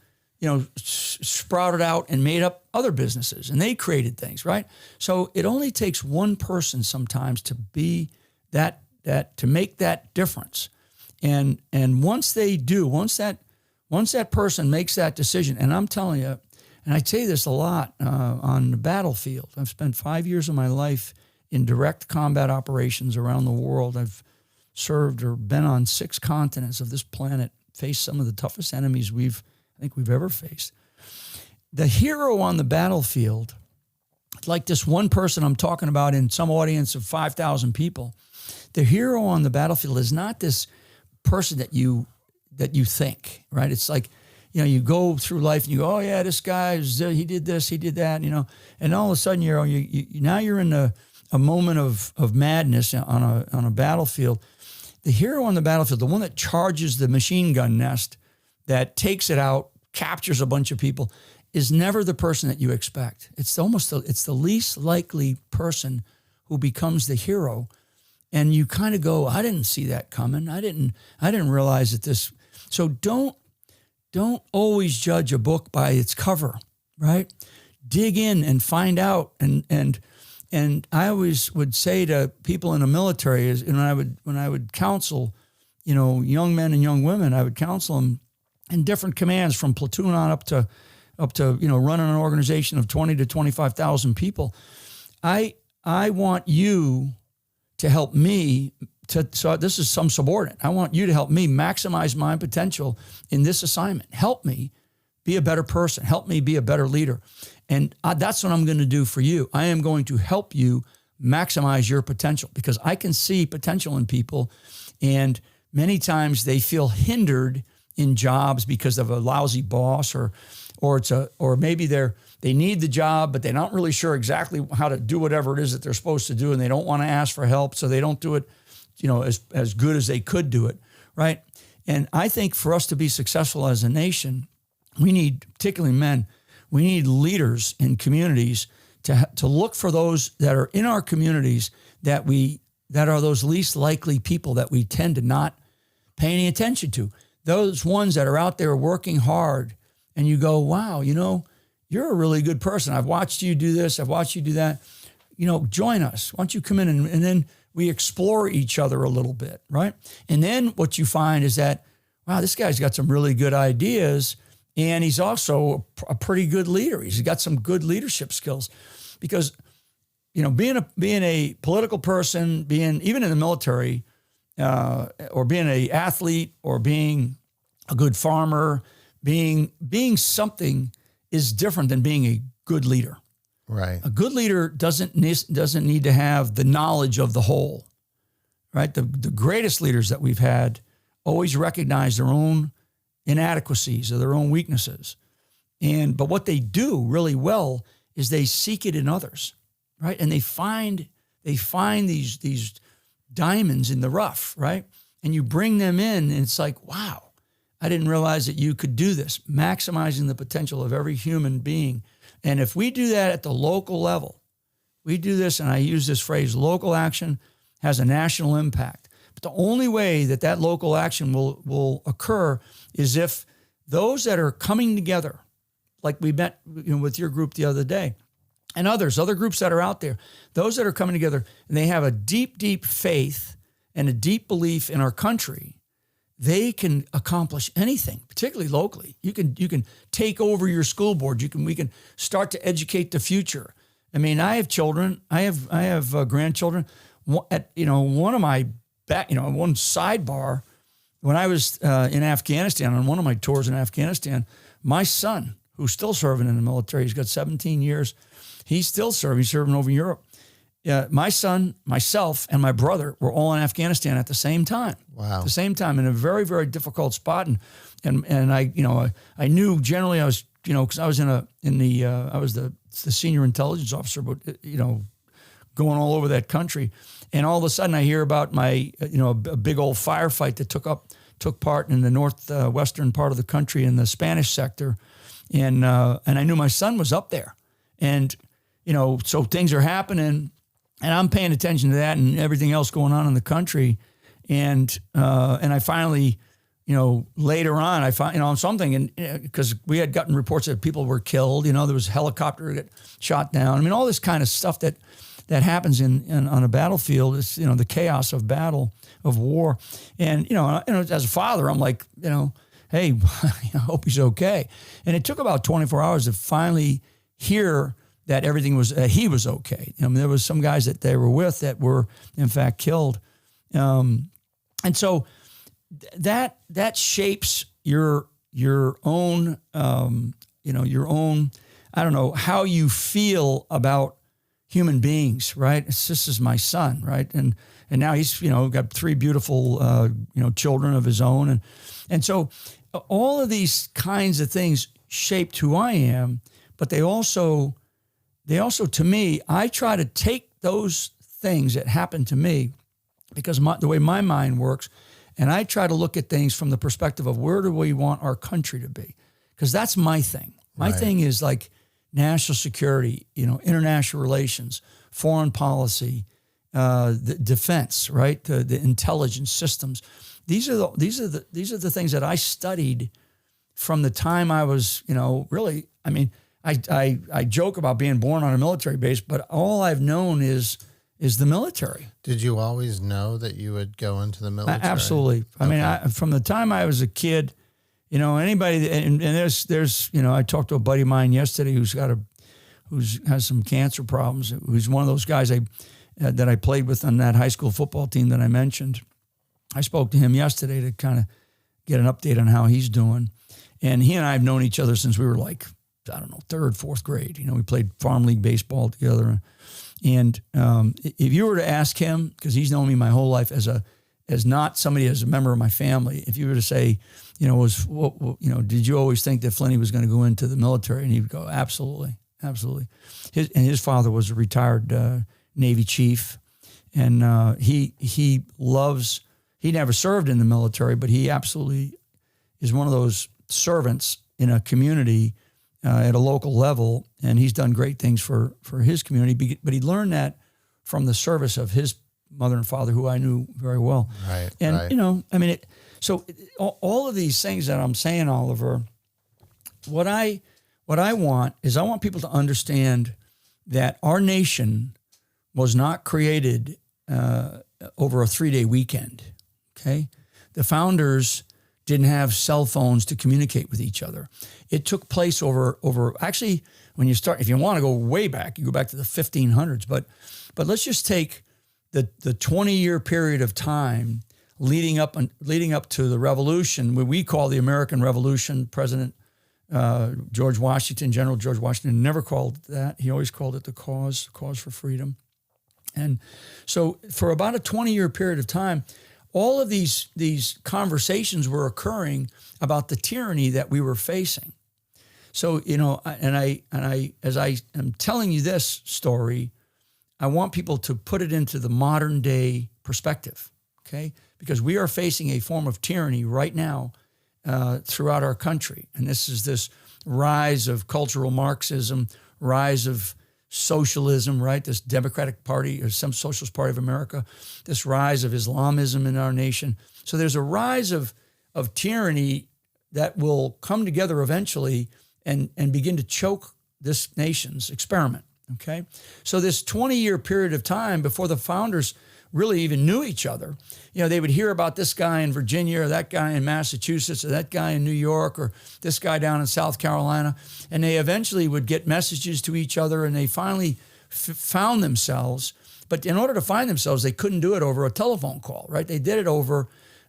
sprouted out and made up other businesses and they created things, right? So it only takes one person sometimes to be that to make that difference. And once they do, once that person makes that decision, and I'm telling you, and I say this a lot on the battlefield. I've spent 5 years of my life in direct combat operations around the world. I've served or been on 6 continents of this planet, faced some of the toughest enemies I think we've ever faced. The hero on the battlefield, like this one person I'm talking about in some audience of 5,000 people, the hero on the battlefield is not this person that you think, right? It's like, you go through life and you go, oh yeah, this guy, he did this, he did that, and all of a sudden now you're in a moment of madness on a battlefield. The hero on the battlefield, the one that charges the machine gun nest, that takes it out, captures a bunch of people, is never the person that you expect. It's the least likely person who becomes the hero. And you kind of go, I didn't see that coming. I didn't realize that this. So don't always judge a book by its cover, right? Dig in and find out. And I always would say to people in the military, when I would counsel, young men and young women, I would counsel them in different commands, from platoon on up to running an organization of 20 to 25,000 people. I want you to help me so this is some subordinate. I want you to help me maximize my potential in this assignment. Help me be a better person. Help me be a better leader. And that's what I'm going to do for you. I am going to help you maximize your potential, because I can see potential in people, and many times they feel hindered in jobs because of a lousy boss, or maybe they need the job, but they're not really sure exactly how to do whatever it is that they're supposed to do, and they don't want to ask for help, so they don't do it, as good as they could do it, right? And I think for us to be successful as a nation, we need, particularly men, we need leaders in communities to look for those that are in our communities that are those least likely people that we tend to not pay any attention to. Those ones that are out there working hard, and you go, wow, you're a really good person. I've watched you do this. I've watched you do that. Join us. Why don't you come in and then we explore each other a little bit, right? And then what you find is that, wow, this guy's got some really good ideas, and he's also a pretty good leader. He's got some good leadership skills, because being a political person, being even in the military, or being an athlete, or being a good farmer, being something is different than being a good leader. Right. A good leader doesn't need to have the knowledge of the whole, right? The greatest leaders that we've had always recognize their own inadequacies or their own weaknesses. But what they do really well is they seek it in others, right? And they find these diamonds in the rough, right? And you bring them in, and it's like, wow, I didn't realize that you could do this, maximizing the potential of every human being. And if we do that at the local level, we do this, and I use this phrase, local action has a national impact. But the only way that local action will occur is if those that are coming together, like we met with your group the other day, and other groups that are out there, those that are coming together, and they have a deep, deep faith and a deep belief in our country, they can accomplish anything, particularly locally. You can take over your school board. We can start to educate the future. I mean, I have children. I have grandchildren. One of my one sidebar, when I was in Afghanistan, on one of my tours in Afghanistan, my son, who's still serving in the military, he's got 17 years. He's still serving. He's serving over in Europe. My son, myself, and my brother were all in Afghanistan at the same time. Wow. At the same time, in a very, very difficult spot. And I knew generally I was, because I was I was the senior intelligence officer, but going all over that country. And all of a sudden I hear about a big old firefight that took part in the northwestern part of the country in the Spanish sector. And I knew my son was up there. And, so things are happening, and I'm paying attention to that and everything else going on in the country. And I finally, later on, I find, something, and because we had gotten reports that people were killed, there was a helicopter that shot down. I mean, all this kind of stuff that happens on a battlefield is, the chaos of battle, of war. And, as a father, I'm like, hey, I hope he's okay. And it took about 24 hours to finally hear that he was okay. I mean, there was some guys that they were with that were in fact killed. And so that shapes your own, your own, I don't know, how you feel about human beings, right? This is my son, right? And now he's, got 3 beautiful, children of his own. And so all of these kinds of things shaped who I am, but they also, to me, I try to take those things that happen to me, because the way my mind works, and I try to look at things from the perspective of where do we want our country to be? Because that's my thing. My thing is like national security, international relations, foreign policy, the defense, right? The intelligence systems. These are the things that I studied from the time I was, really. I mean, I joke about being born on a military base, but all I've known is the military. Did you always know that you would go into the military? Absolutely. I mean, from the time I was a kid, anybody, and there's, I talked to a buddy of mine yesterday who has some cancer problems, who's one of those guys that I played with on that high school football team that I mentioned. I spoke to him yesterday to kind of get an update on how he's doing. And he and I have known each other since we were like, I don't know, 3rd, 4th grade. We played farm league baseball together. And if you were to ask him, because he's known me my whole life as not somebody, as a member of my family, if you were to say, did you always think that Flynn was going to go into the military? And he'd go, absolutely, absolutely. His father was a retired Navy chief, and he never served in the military, but he absolutely is one of those servants in a community at a local level, and he's done great things for his community. But he learned that from the service of his mother and father, who I knew very well. Right. And right. you know, I mean, all of these things that I'm saying, Oliver, what I want is I want people to understand that our nation was not created over a 3-day weekend. Okay, the founders didn't have cell phones to communicate with each other. It took place over actually, when you start, if you want to go way back, you go back to the 1500s. But let's just take the 20-year period of time leading up to the Revolution, what we call the American Revolution. President George Washington, General George Washington, never called it that. He always called it the cause for freedom. And so for about a 20-year period of time, all of these conversations were occurring about the tyranny that we were facing. So, you know, as I am telling you this story, I want people to put it into the modern day perspective, okay? Because we are facing a form of tyranny right now throughout our country. And this is this rise of cultural Marxism, rise of socialism, right? This Democratic Party or some Socialist Party of America, this rise of Islamism in our nation. So there's a rise of tyranny that will come together eventually and begin to choke this nation's experiment, okay? So this 20-year period of time before the founders really even knew each other, you know, they would hear about this guy in Virginia or that guy in Massachusetts or that guy in New York or this guy down in South Carolina, and they eventually would get messages to each other, and they finally found themselves. But in order to find themselves, they couldn't do it over a telephone call, right? They did it over,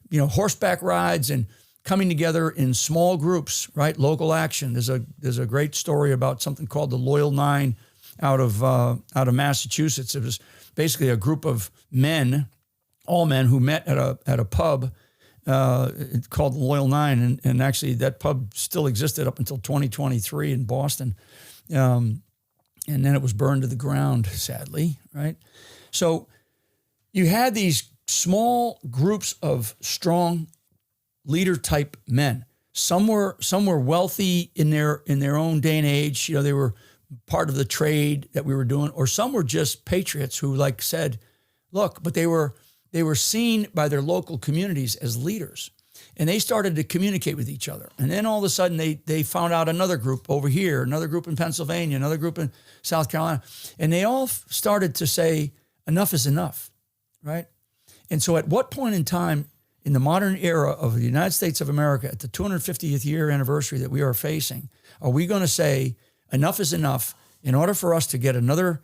you know, horseback rides and coming together in small groups, right? Local action. There's a great story about something called the Loyal Nine out of Massachusetts. It was basically a group of men, all men who met at a pub called the Loyal Nine, and actually that pub still existed up until 2023 in Boston, and then it was burned to the ground, sadly, right? So you had these small groups of strong leader-type men. Some were wealthy in their own day and age. You know, they were part of the trade that we were doing, or some were just patriots who, like, said, look, but they were seen by their local communities as leaders, and they started to communicate with each other. And then all of a sudden they found out another group over here, another group in Pennsylvania, another group in South Carolina, and they all started to say, enough is enough, right? And so at what point in time in the modern era of the United States of America, at the 250th year anniversary that we are facing, are we going to say enough is enough in order for us to get another,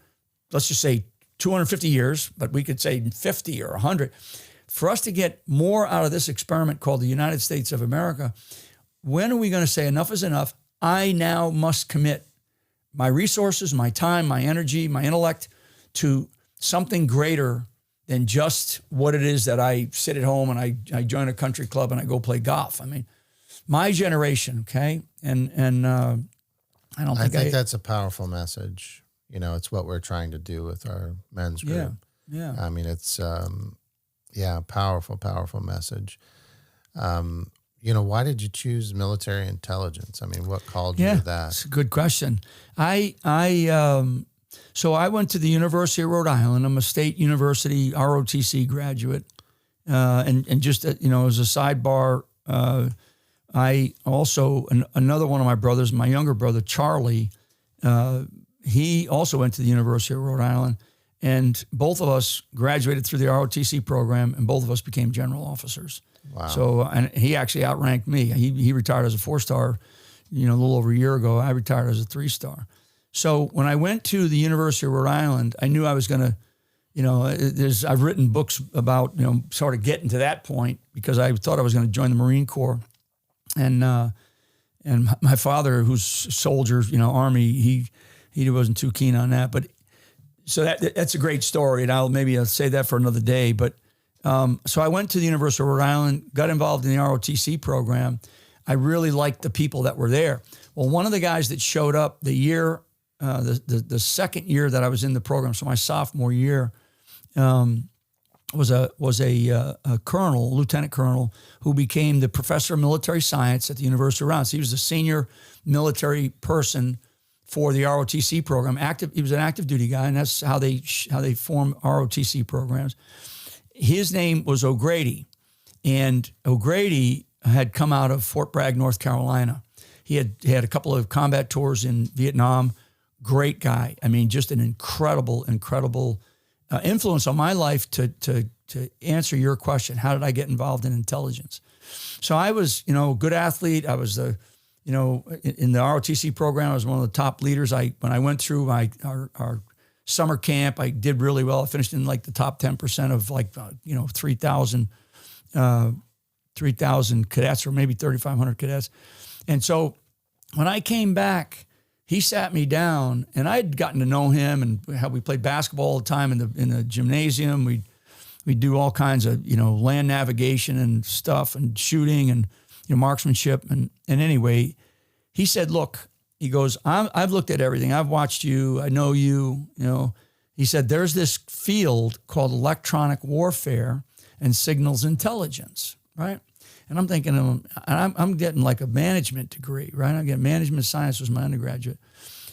let's just say 250 years, but we could say 50 or 100, for us to get more out of this experiment called the United States of America? When are we going to say enough is enough? I now must commit my resources, my time, my energy, my intellect to something greater than just what it is that I sit at home and I join a country club and I go play golf. I mean, my generation, okay? And I think that's a powerful message. You know, it's what we're trying to do with our men's group. Yeah. I mean, it's, powerful message. You know, why did you choose military intelligence? I mean, what called you to that? That's a good question. So I went to the University of Rhode Island. I'm a state university ROTC graduate. And just, you know, as a sidebar, I also, another one of my brothers, my younger brother, Charlie, he also went to the University of Rhode Island, and both of us graduated through the ROTC program, and both of us became general officers. Wow. So, and he actually outranked me. He retired as a 4-star, you know, a little over a year ago. I retired as a 3-star. So when I went to the University of Rhode Island, I knew I was going to, you know, I've written books about, you know, sort of getting to that point because I thought I was going to join the Marine Corps. And my father, who's soldier, you know, Army, he wasn't too keen on that. But so that's a great story, and I'll say that for another day. But so I went to the University of Rhode Island, got involved in the ROTC program. I really liked the people that were there. Well, one of the guys that showed up the year, the second year that I was in the program, so my sophomore year, was a colonel, lieutenant colonel, who became the professor of military science at the University of Rhode Island. So he was the senior military person for the ROTC program. He was an active duty guy, and that's how they form ROTC programs. His name was O'Grady, and O'Grady had come out of Fort Bragg, North Carolina. He had a couple of combat tours in Vietnam. Great guy. I mean, just an incredible influence on my life to answer your question. How did I get involved in intelligence? So I was, a good athlete. I was in the ROTC program, I was one of the top leaders. When I went through our summer camp, I did really well. I finished in like the top 10% of 3,000 cadets, or maybe 3,500 cadets. And so when I came back, he sat me down, and I'd gotten to know him, and how we played basketball all the time in the gymnasium. We'd do all kinds of, land navigation and stuff, and shooting and, marksmanship. And anyway, he said, look, he goes, I've looked at everything. I've watched you. I know you, He said, there's this field called electronic warfare and signals intelligence, right? And I'm thinking, I'm getting like a management degree, right? I'm getting management science, was my undergraduate.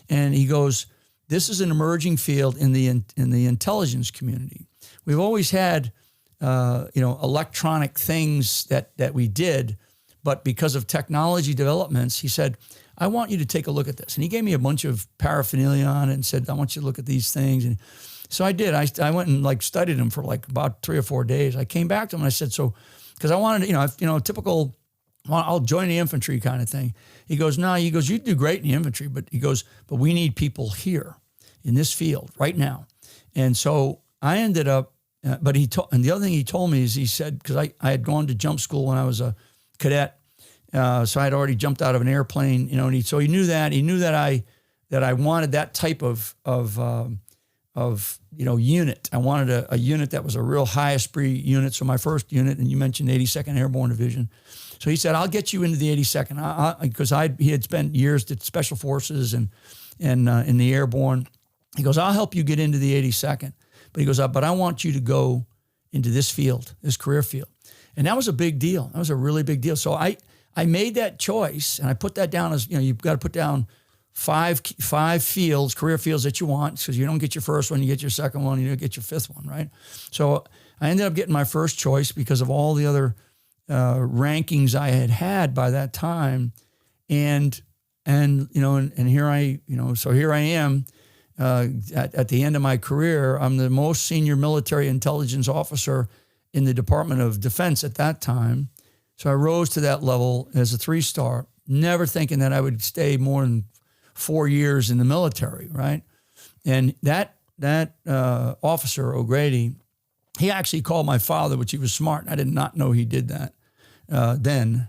And he goes, this is an emerging field in the intelligence community. We've always had, electronic things that we did, but because of technology developments, he said, I want you to take a look at this. And he gave me a bunch of paraphernalia on it and said, I want you to look at these things. And so I did. I went and studied them for about 3 or 4 days. I came back to him and I said, because I wanted, typical, I'll join the infantry kind of thing. He goes, no, you do great in the infantry, but he goes, but we need people here in this field right now. And so I ended up, and the other thing he told me is, he said, because I had gone to jump school when I was a cadet, so I had already jumped out of an airplane, and so he knew that. He knew that I wanted that type of unit. I wanted a unit that was a real high esprit unit. So my first unit, and you mentioned 82nd Airborne Division. So he said, I'll get you into the 82nd, because he had spent years at Special Forces and in the Airborne. He goes, I'll help you get into the 82nd. But he goes, but I want you to go into this field, this career field. And that was a big deal. That was a really big deal. So I made that choice, and I put that down as, you've got to put down five fields, career fields that you want, because you don't get your first one, you get your second one, you don't get your fifth one, right? So I ended up getting my first choice because of all the other rankings I had by that time. And here I am at the end of my career. I'm the most senior military intelligence officer in the Department of Defense at that time. So I rose to that level as a 3-star, never thinking that I would stay more than 4 years in the military, right? And that officer, O'Grady, he actually called my father, which he was smart. I did not know he did that then.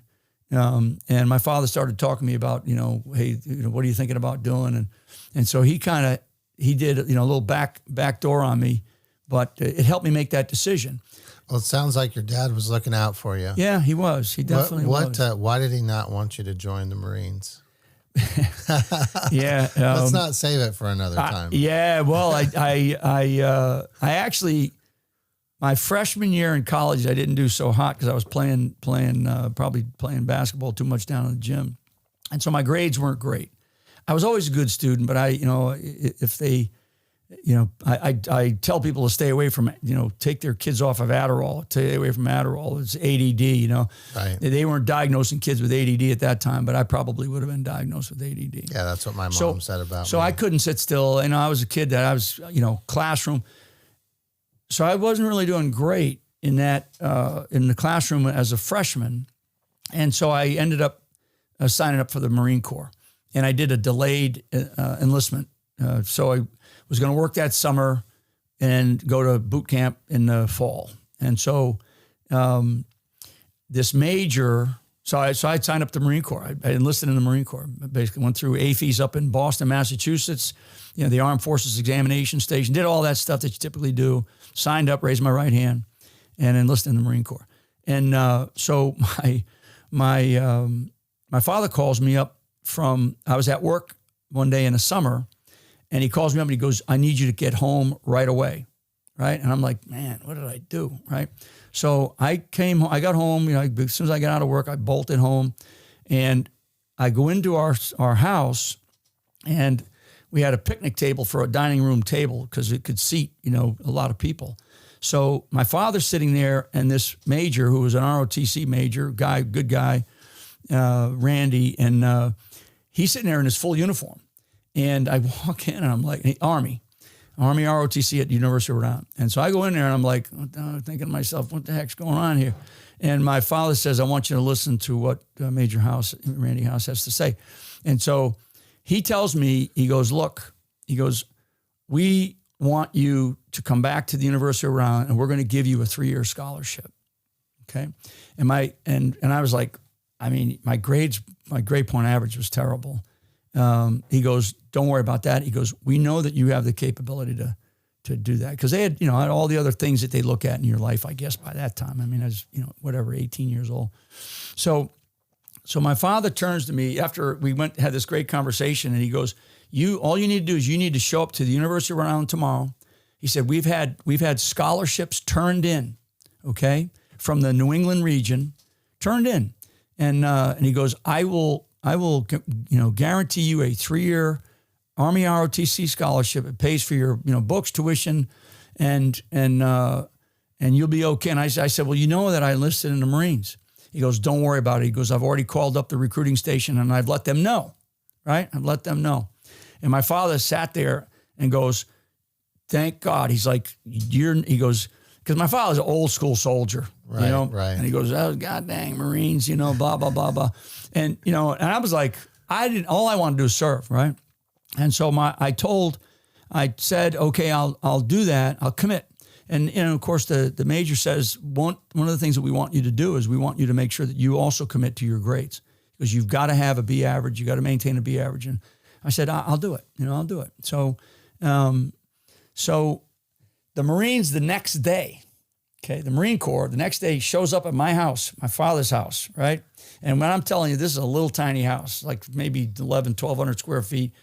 And my father started talking to me about, hey, what are you thinking about doing? And so he did, a little back door on me, but it helped me make that decision. Well, it sounds like your dad was looking out for you. Yeah, he was. He definitely was. Why did he not want you to join the Marines? Yeah. Let's not save it for another time. Well, I actually, my freshman year in college, I didn't do so hot because I was probably playing basketball too much down in the gym. And so my grades weren't great. I was always a good student, but I tell people to stay away from, take their kids off of Adderall, stay away from Adderall. It's ADD, Right. They weren't diagnosing kids with ADD at that time, but I probably would have been diagnosed with ADD. Yeah, that's what my mom said about me. So I couldn't sit still. I was a kid that I was, classroom. So I wasn't really doing great in that, in the classroom as a freshman. And so I ended up signing up for the Marine Corps, and I did a delayed enlistment. So I was going to work that summer and go to boot camp in the fall. And so this major, so I signed up to the Marine Corps. I enlisted in the Marine Corps. I basically went through AFES up in Boston, Massachusetts, the Armed Forces Examination Station, did all that stuff that you typically do, signed up, raised my right hand, and enlisted in the Marine Corps. And so my father calls me up I was at work one day in the summer, and he calls me up and he goes, I need you to get home right away. right? And I'm like, man, what did I do, right? So I got home, as soon as I got out of work, I bolted home, and I go into our house, and we had a picnic table for a dining room table because it could seat, a lot of people. So my father's sitting there, and this major, who was an ROTC major, good guy, Randy, and he's sitting there in his full uniform. And I walk in, and I'm like, Army ROTC at the University of Rhode Island. And so I go in there, and I'm like, thinking to myself, what the heck's going on here? And my father says, I want you to listen to what Randy House has to say. And so he tells me, he goes, look, we want you to come back to the University of Rhode Island, and we're going to give you a 3-year scholarship. Okay. And I was like, my grade point average was terrible. He goes, don't worry about that. He goes, we know that you have the capability to do that. Cause they had, had all the other things that they look at in your life, I guess, by that time. I was, 18 years old. So my father turns to me after we had this great conversation, and he goes, all you need to do is you need to show up to the University of Rhode Island tomorrow. He said, we've had scholarships turned in, okay, from the New England region, turned in. And he goes, I will guarantee you a 3-year Army ROTC scholarship. It pays for your, books, tuition, and you'll be okay. And I said, well, that I enlisted in the Marines. He goes, don't worry about it. He goes, I've already called up the recruiting station, and I've let them know, right? I've let them know. And my father sat there and goes, thank God. He's like, he goes, because my father's an old school soldier, right. And he goes, oh, God dang Marines, blah, blah, blah, blah. And, and I was like, all I want to do is serve, right? And so I said, okay, I'll do that. I'll commit. And, of course, the major says, one of the things that we want you to do is we want you to make sure that you also commit to your grades, because you've got to have a B average. You got to maintain a B average. And I said, I'll do it. I'll do it. So the Marines the next day, okay, the Marine Corps the next day shows up at my house, my father's house, right? And when I'm telling you, this is a little tiny house, like maybe 1,200 square feet,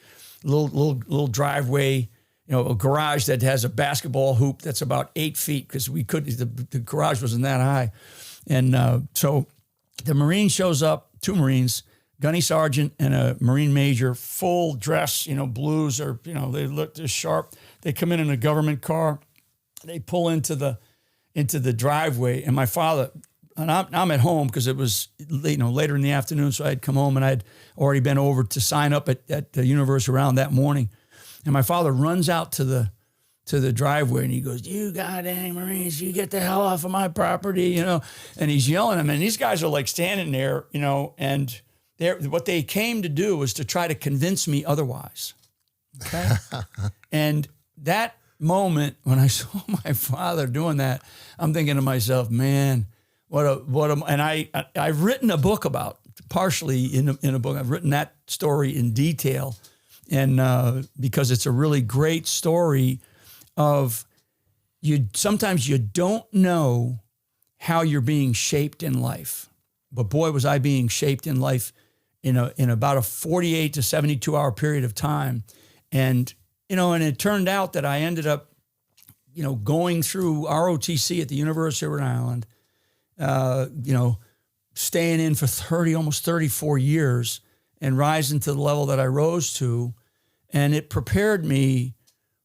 little driveway, a garage that has a basketball hoop that's about 8 feet, because the garage wasn't that high. And so the Marine shows up, 2 Marines, gunny sergeant and a Marine major, full dress, blues, or, they look just sharp. They come in a government car. They pull into the driveway, and my father, and I'm at home because it was later in the afternoon, so I'd come home, and I'd already been over to sign up at the University of Rhode Island that morning. And my father runs out to the driveway, and he goes, you goddamn Marines, you get the hell off of my property, and he's yelling at them. And these guys are like standing there, and what they came to do was to try to convince me otherwise. Okay. And that moment when I saw my father doing that, I'm thinking to myself, man, and I've written a book about, partially in a book, I've written that story in detail. And because it's a really great story of sometimes you don't know how you're being shaped in life, but boy, was I being shaped in life in about a 48 to 72 hour period of time. And, and it turned out that I ended up, going through ROTC at the University of Rhode Island, staying in for almost 34 years and rising to the level that I rose to. And it prepared me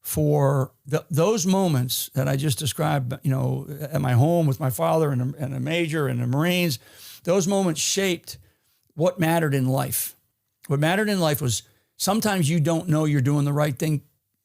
for those moments that I just described, at my home with my father and a major and the Marines. Those moments shaped what mattered in life. What mattered in life was sometimes you don't know you're doing the right thing,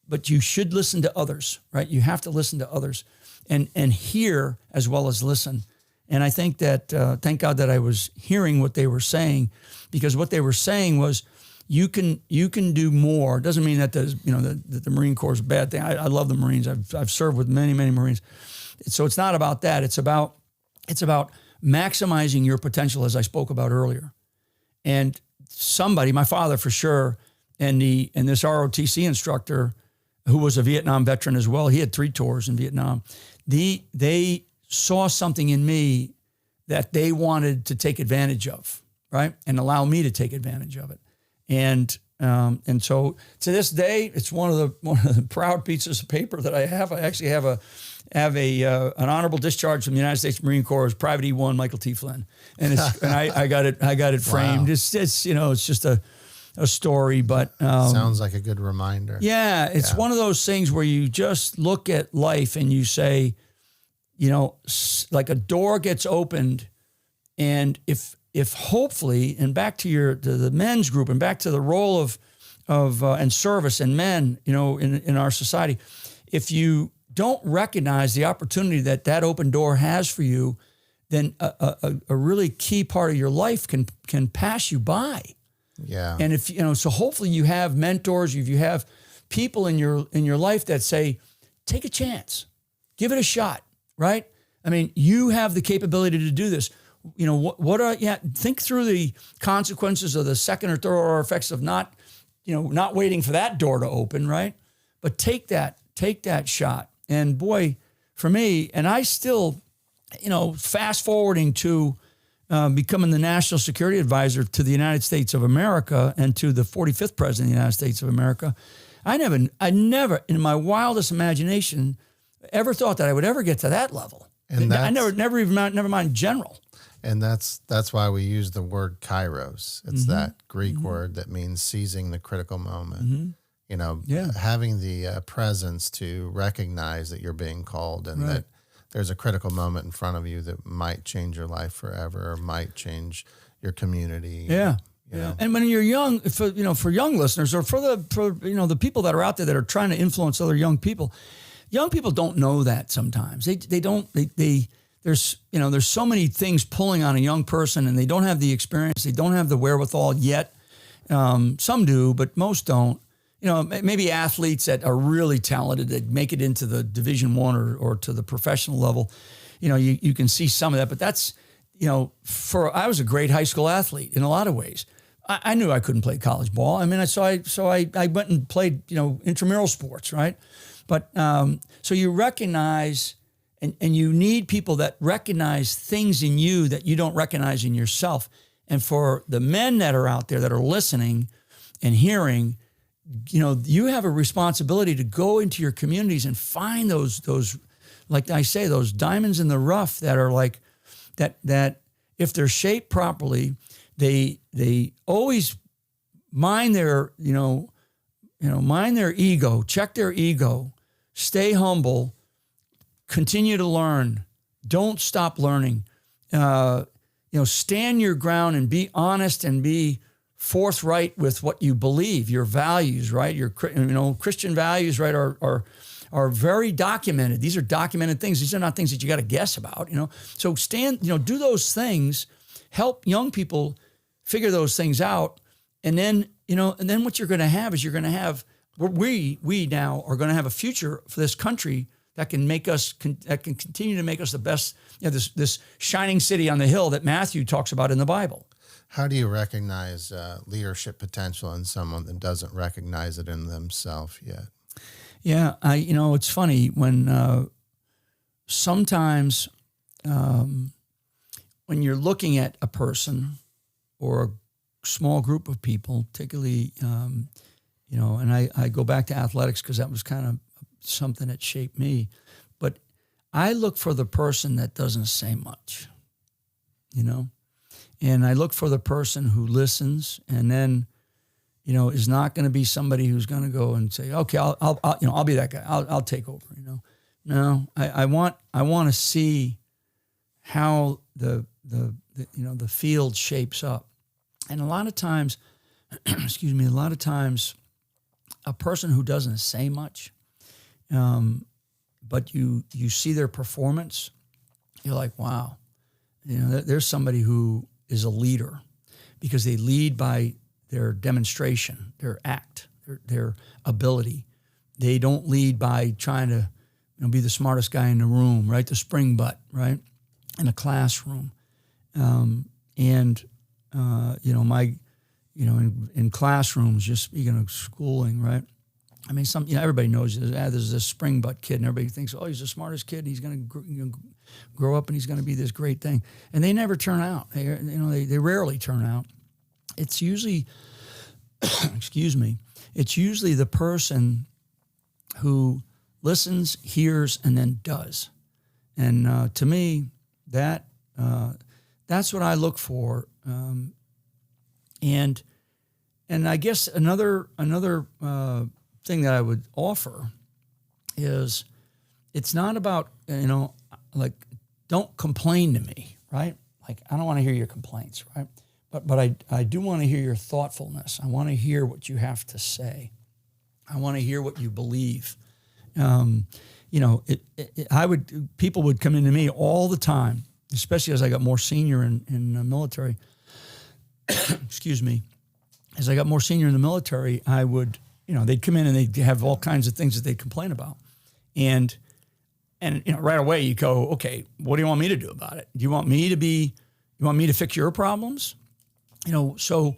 but you should listen to others, right? You have to listen to others and hear as well as listen. And I think that, thank God that I was hearing what they were saying, because what they were saying was, you can do more. It doesn't mean that the Marine Corps is a bad thing. I love the Marines. I've served with many, many Marines. So it's not about that. It's about maximizing your potential, as I spoke about earlier. And somebody, my father for sure, and this ROTC instructor, who was a Vietnam veteran as well, he had 3 tours in Vietnam. They saw something in me that they wanted to take advantage of, right? And allow me to take advantage of it. And And so to this day, it's one of the proud pieces of paper that I have. I actually have an honorable discharge from the United States Marine Corps as Private E1 Michael T. Flynn, and I got it framed. Wow. It's it's just a story, but sounds like a good reminder. Yeah, it's one of those things where you just look at life and you say, like a door gets opened, and if hopefully, and back to the men's group and back to the role of and service and men, in our society, if you don't recognize the opportunity that open door has for you, then a really key part of your life can pass you by. Yeah. And if so hopefully you have mentors, if you have people in your life that say, take a chance, give it a shot, right? I mean, you have the capability to do this. Think through the consequences of the second or third order effects of not waiting for that door to open, right? But take that shot. And boy, for me, and I still, fast forwarding to becoming the National Security Advisor to the United States of America and to the 45th President of the United States of America, I never in my wildest imagination ever thought that I would ever get to that level. And I never mind general. And that's why we use the word kairos. It's that Greek word that means seizing the critical moment. Having the presence to recognize that you're being called and that there's a critical moment in front of you that might change your life forever or might change your community. Yeah. And when you're young, for young listeners or for the people that are out there that are trying to influence other young people don't know that sometimes. There's so many things pulling on a young person and they don't have the experience. They don't have the wherewithal yet. Some do, but most don't. Maybe athletes that are really talented that make it into the Division I or to the professional level. You can see some of that, but that's, I was a great high school athlete in a lot of ways. I knew I couldn't play college ball. I mean, so I went and played, intramural sports, right? But so you recognize, and you need people that recognize things in you that you don't recognize in yourself. And for the men that are out there that are listening and hearing, you have a responsibility to go into your communities and find those, like I say, those diamonds in the rough that are like that if they're shaped properly, they always mind their, mind their ego, check their ego, stay humble, continue to learn, don't stop learning, stand your ground and be honest and be forthright with what you believe, your values, right? Your Christian values, right, are very documented. These are documented things. These are not things that you got to guess about, So do those things, help young people figure those things out, and then what you're going to have is we now are going to have a future for this country that can continue to make us the best, this shining city on the hill that Matthew talks about in the Bible. How do you recognize leadership potential in someone that doesn't recognize it in themselves yet? Yeah, it's funny when sometimes when you're looking at a person or a small group of people, particularly, and I go back to athletics because that was kind of something that shaped me, but I look for the person that doesn't say much, and I look for the person who listens and then, is not going to be somebody who's going to go and say, okay, I'll be that guy. I'll take over, No, I want to see how the field shapes up. And a lot of times, a person who doesn't say much, but you see their performance, you're like, wow, there's somebody who is a leader because they lead by their demonstration, their act, their ability. They don't lead by trying to be the smartest guy in the room, right? The spring butt, right? In a classroom. In classrooms, just speaking of schooling, right? I mean, everybody knows there's this spring butt kid, and everybody thinks, oh, he's the smartest kid, and he's going to grow up, and he's going to be this great thing, and they never turn out. They rarely turn out. It's usually, the person that doesn't say much, but you see their performance, you're like, wow, there's somebody who is a leader because they lead by their demonstration, their act, their ability. They don't lead by trying to be the smartest guy in the room, right? The spring butt, right? In a classroom. excuse me, it's usually the person who listens, hears, and then does. And to me, that's what I look for. And I guess another thing that I would offer is it's not about, like, don't complain to me, right? Like, I don't want to hear your complaints, right? But I do want to hear your thoughtfulness. I want to hear what you have to say. I want to hear what you believe. People would come into me all the time, especially as I got more senior in the military. Excuse me. As I got more senior in the military, I would, they'd come in and they'd have all kinds of things that they'd complain about. And right away you go, okay, what do you want me to do about it? You want me to fix your problems? So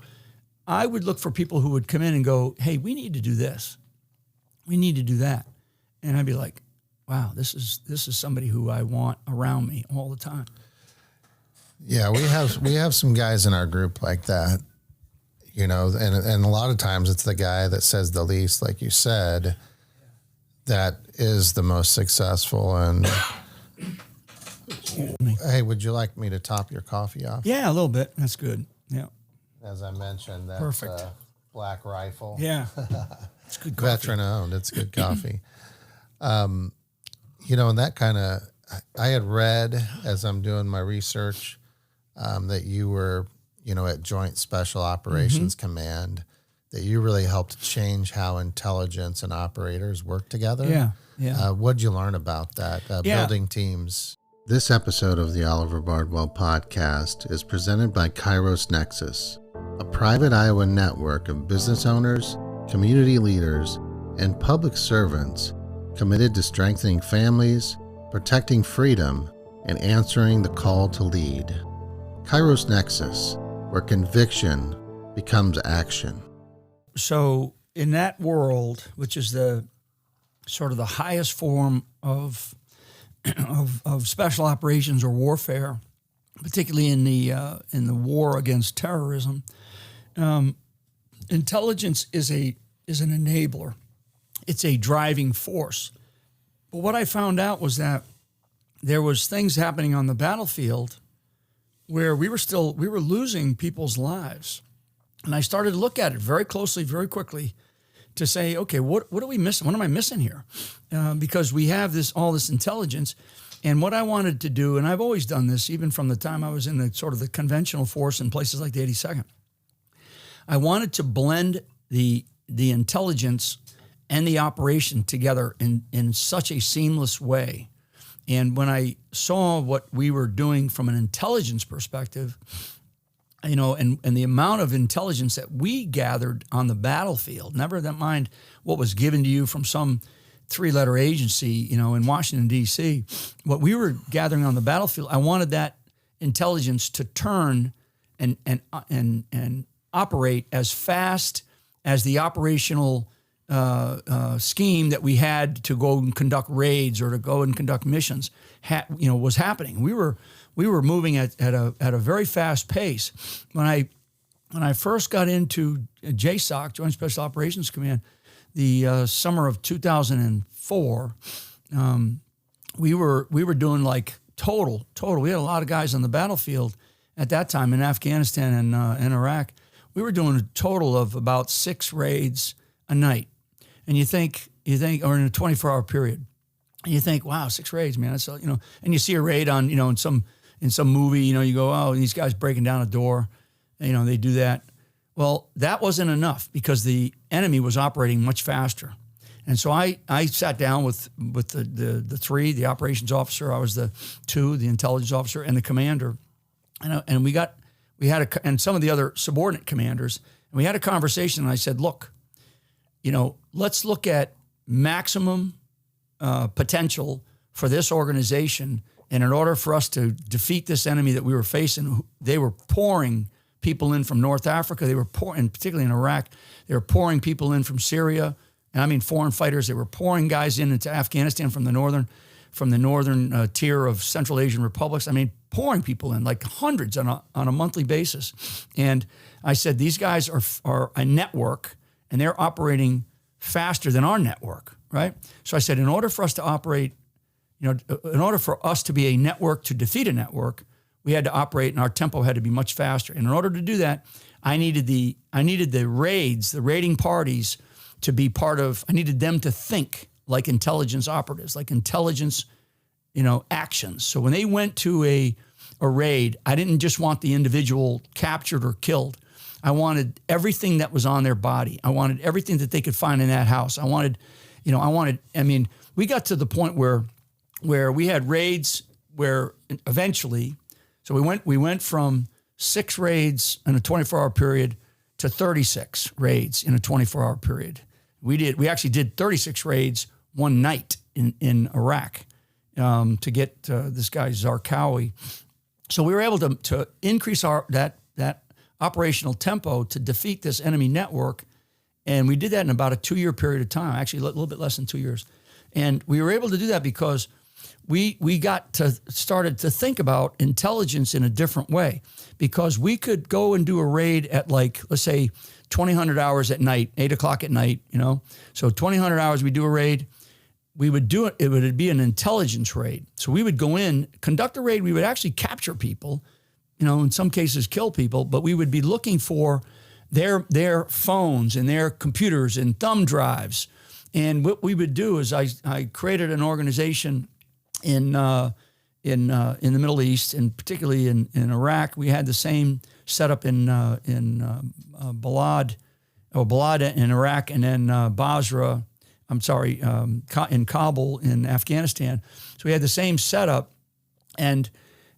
I would look for people who would come in and go, hey, we need to do this. We need to do that. And I'd be like, wow, this is somebody who I want around me all the time. Yeah, we have some guys in our group like that, and a lot of times it's the guy that says the least, like you said, that is the most successful. And hey, would you like me to top your coffee off? Yeah, a little bit. That's good. Yeah. As I mentioned, that's Perfect. Black Rifle. Yeah. It's good coffee. Veteran owned. It's good coffee. And that kind of, I had read as I'm doing my research that you were, at Joint Special Operations Command, that you really helped change how intelligence and operators work together. Yeah, yeah. What'd you learn about that, building teams? This episode of the Oliver Bardwell Podcast is presented by Kairos Nexus, a private Iowa network of business owners, community leaders, and public servants committed to strengthening families, protecting freedom, and answering the call to lead. Kairos Nexus, where conviction becomes action. So in that world, which is the sort of the highest form of special operations or warfare, particularly in the war against terrorism, intelligence is an enabler. It's a driving force. But what I found out was that there was things happening on the battlefield where we were losing people's lives. And I started to look at it very closely, very quickly, to say, okay, what are we missing? What am I missing here? Because we have all this intelligence. And what I wanted to do, and I've always done this, even from the time I was in the sort of the conventional force in places like the 82nd, I wanted to blend the intelligence and the operation together in such a seamless way. And when I saw what we were doing from an intelligence perspective, and the amount of intelligence that we gathered on the battlefield, never that mind what was given to you from some three-letter agency, in Washington, D.C., what we were gathering on the battlefield, I wanted that intelligence to turn and operate as fast as the operational scheme that we had to go and conduct raids or to go and conduct missions, was happening. We were moving at a very fast pace. When I first got into JSOC, Joint Special Operations Command, the summer of 2004, we were doing like total. We had a lot of guys on the battlefield at that time in Afghanistan and in Iraq. We were doing a total of about 6 raids a night. And you think, or in a 24-hour period, and you think, wow, 6 raids, man. That's, and you see a raid on, in some movie, you go, oh, these guys breaking down a door, they do that. Well, that wasn't enough because the enemy was operating much faster. And so I sat down with the 3, the operations officer, I was the 2, the intelligence officer, and the commander. And we had and some of the other subordinate commanders, and we had a conversation, and I said, look, let's look at maximum potential for this organization. And in order for us to defeat this enemy that we were facing, they were pouring people in from North Africa. They were pouring, particularly in Iraq, they were pouring people in from Syria. And I mean foreign fighters. They were pouring guys into Afghanistan from the northern from the northern tier of Central Asian republics. I mean, pouring people in, like hundreds on a monthly basis. And I said, these guys are a network, and they're operating faster than our network, right? So I said, in order for us to operate, in order for us to be a network to defeat a network, we had to operate, and our tempo had to be much faster. And in order to do that, I needed the raids, the raiding parties, to be part of. I needed them to think like intelligence operatives, like intelligence, actions. So when they went to a raid, I didn't just want the individual captured or killed. I wanted everything that was on their body. I wanted everything that they could find in that house. I mean, we got to the point where we had raids where eventually, so we went from 6 raids in a 24-hour period to 36 raids in a 24-hour period. We actually did 36 raids one night in Iraq to get this guy Zarqawi. So we were able to increase that operational tempo to defeat this enemy network, and we did that in about a 2-year period of time. Actually, a little bit less than 2 years, and we were able to do that because we started to think about intelligence in a different way, because we could go and do a raid at, like, let's say 2000 hours at night, 8 o'clock at night, So 2000 hours, we do a raid. We would do it. It would be an intelligence raid. So we would go in, conduct a raid. We would actually capture people, in some cases kill people, but we would be looking for their phones and their computers and thumb drives. And what we would do is I created an organization in the Middle East, and particularly in Iraq. We had the same setup in Balad in Iraq, and then Basra. In Kabul in Afghanistan. So we had the same setup, and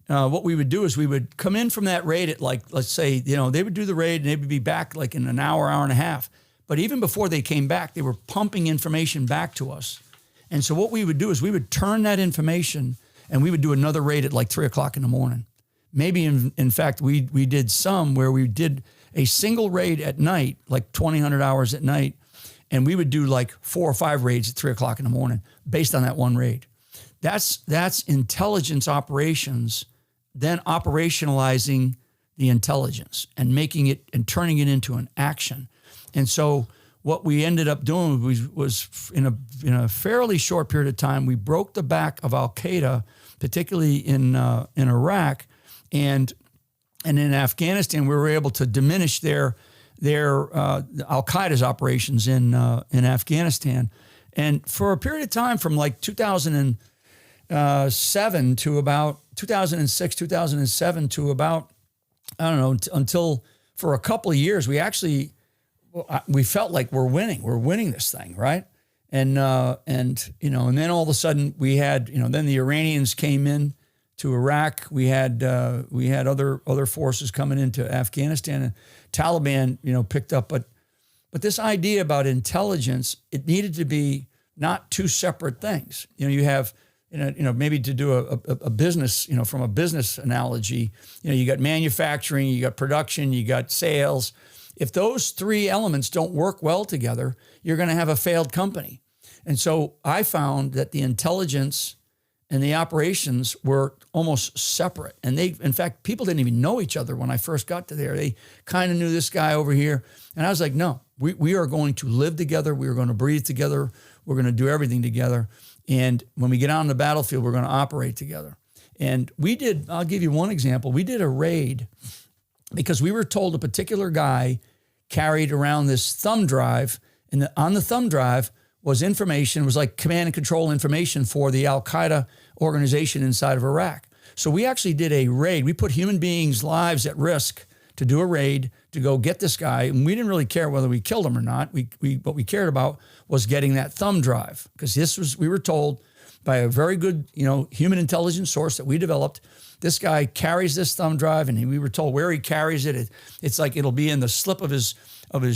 what we would do is we would come in from that raid at, like, let's say, they would do the raid and they would be back like in an hour and a half. But even before they came back, they were pumping information back to us. And so what we would do is we would turn that information, and we would do another raid at like 3 o'clock in the morning. Maybe in fact, we did some where we did a single raid at night, like 2000 hours at night. And we would do like 4 or 5 raids at 3 o'clock in the morning based on that one raid. That's intelligence operations, then operationalizing the intelligence and making it and turning it into an action. And so what we ended up doing was in a fairly short period of time, we broke the back of Al-Qaeda, particularly in Iraq, and in Afghanistan. We were able to diminish their Al-Qaeda's operations in Afghanistan. And for a period of time from like 2007 to about 2006, 2007 to about, until for a couple of years, we felt like we're winning this thing, right? And then all of a sudden we had, then the Iranians came in to Iraq. We had other forces coming into Afghanistan, and Taliban, picked up. But this idea about intelligence, it needed to be not two separate things. You have, maybe to do a business, from a business analogy, you got manufacturing, you got production, you got sales. If those 3 elements don't work well together, you're going to have a failed company. And so I found that the intelligence and the operations were almost separate. And in fact, people didn't even know each other when I first got to there. They kind of knew this guy over here. And I was like, no, we are going to live together. We are going to breathe together. We're going to do everything together. And when we get out on the battlefield, we're going to operate together. And I'll give you one example. We did a raid because we were told a particular guy carried around this thumb drive. And on the thumb drive was information. It was like command and control information for the Al-Qaeda organization inside of Iraq. So we actually did a raid. We put human beings' lives at risk to do a raid, to go get this guy. And we didn't really care whether we killed him or not. What we cared about was getting that thumb drive, because we were told by a very good, human intelligence source that we developed, this guy carries this thumb drive, and we were told where he carries it. It's like it'll be in the slip of his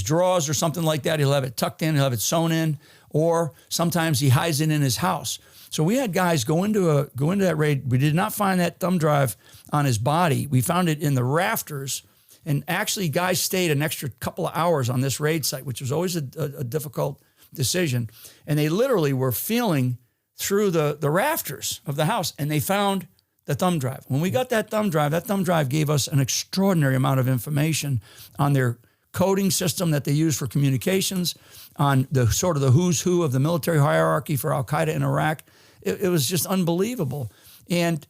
drawers or something like that. He'll have it tucked in, he'll have it sewn in, or sometimes he hides it in his house. So we had guys go into that raid. We did not find that thumb drive on his body. We found it in the rafters, and actually guys stayed an extra couple of hours on this raid site, which was always a difficult decision. And they literally were feeling through the rafters of the house, and they found the thumb drive. When we got that thumb drive gave us an extraordinary amount of information on their coding system that they use for communications, on the sort of the who's who of the military hierarchy for Al-Qaeda in Iraq. It was just unbelievable. And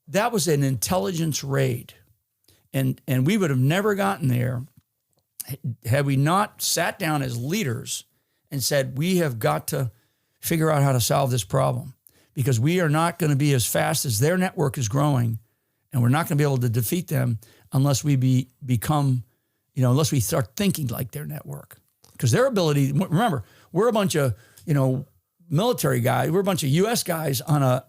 that was an intelligence raid. And we would have never gotten there had we not sat down as leaders and said, we have got to figure out how to solve this problem, because we are not going to be as fast as their network is growing, and we're not going to be able to defeat them unless we become, unless we start thinking like their network. Because their ability, remember, we're a bunch of, military guys, we're a bunch of U.S. guys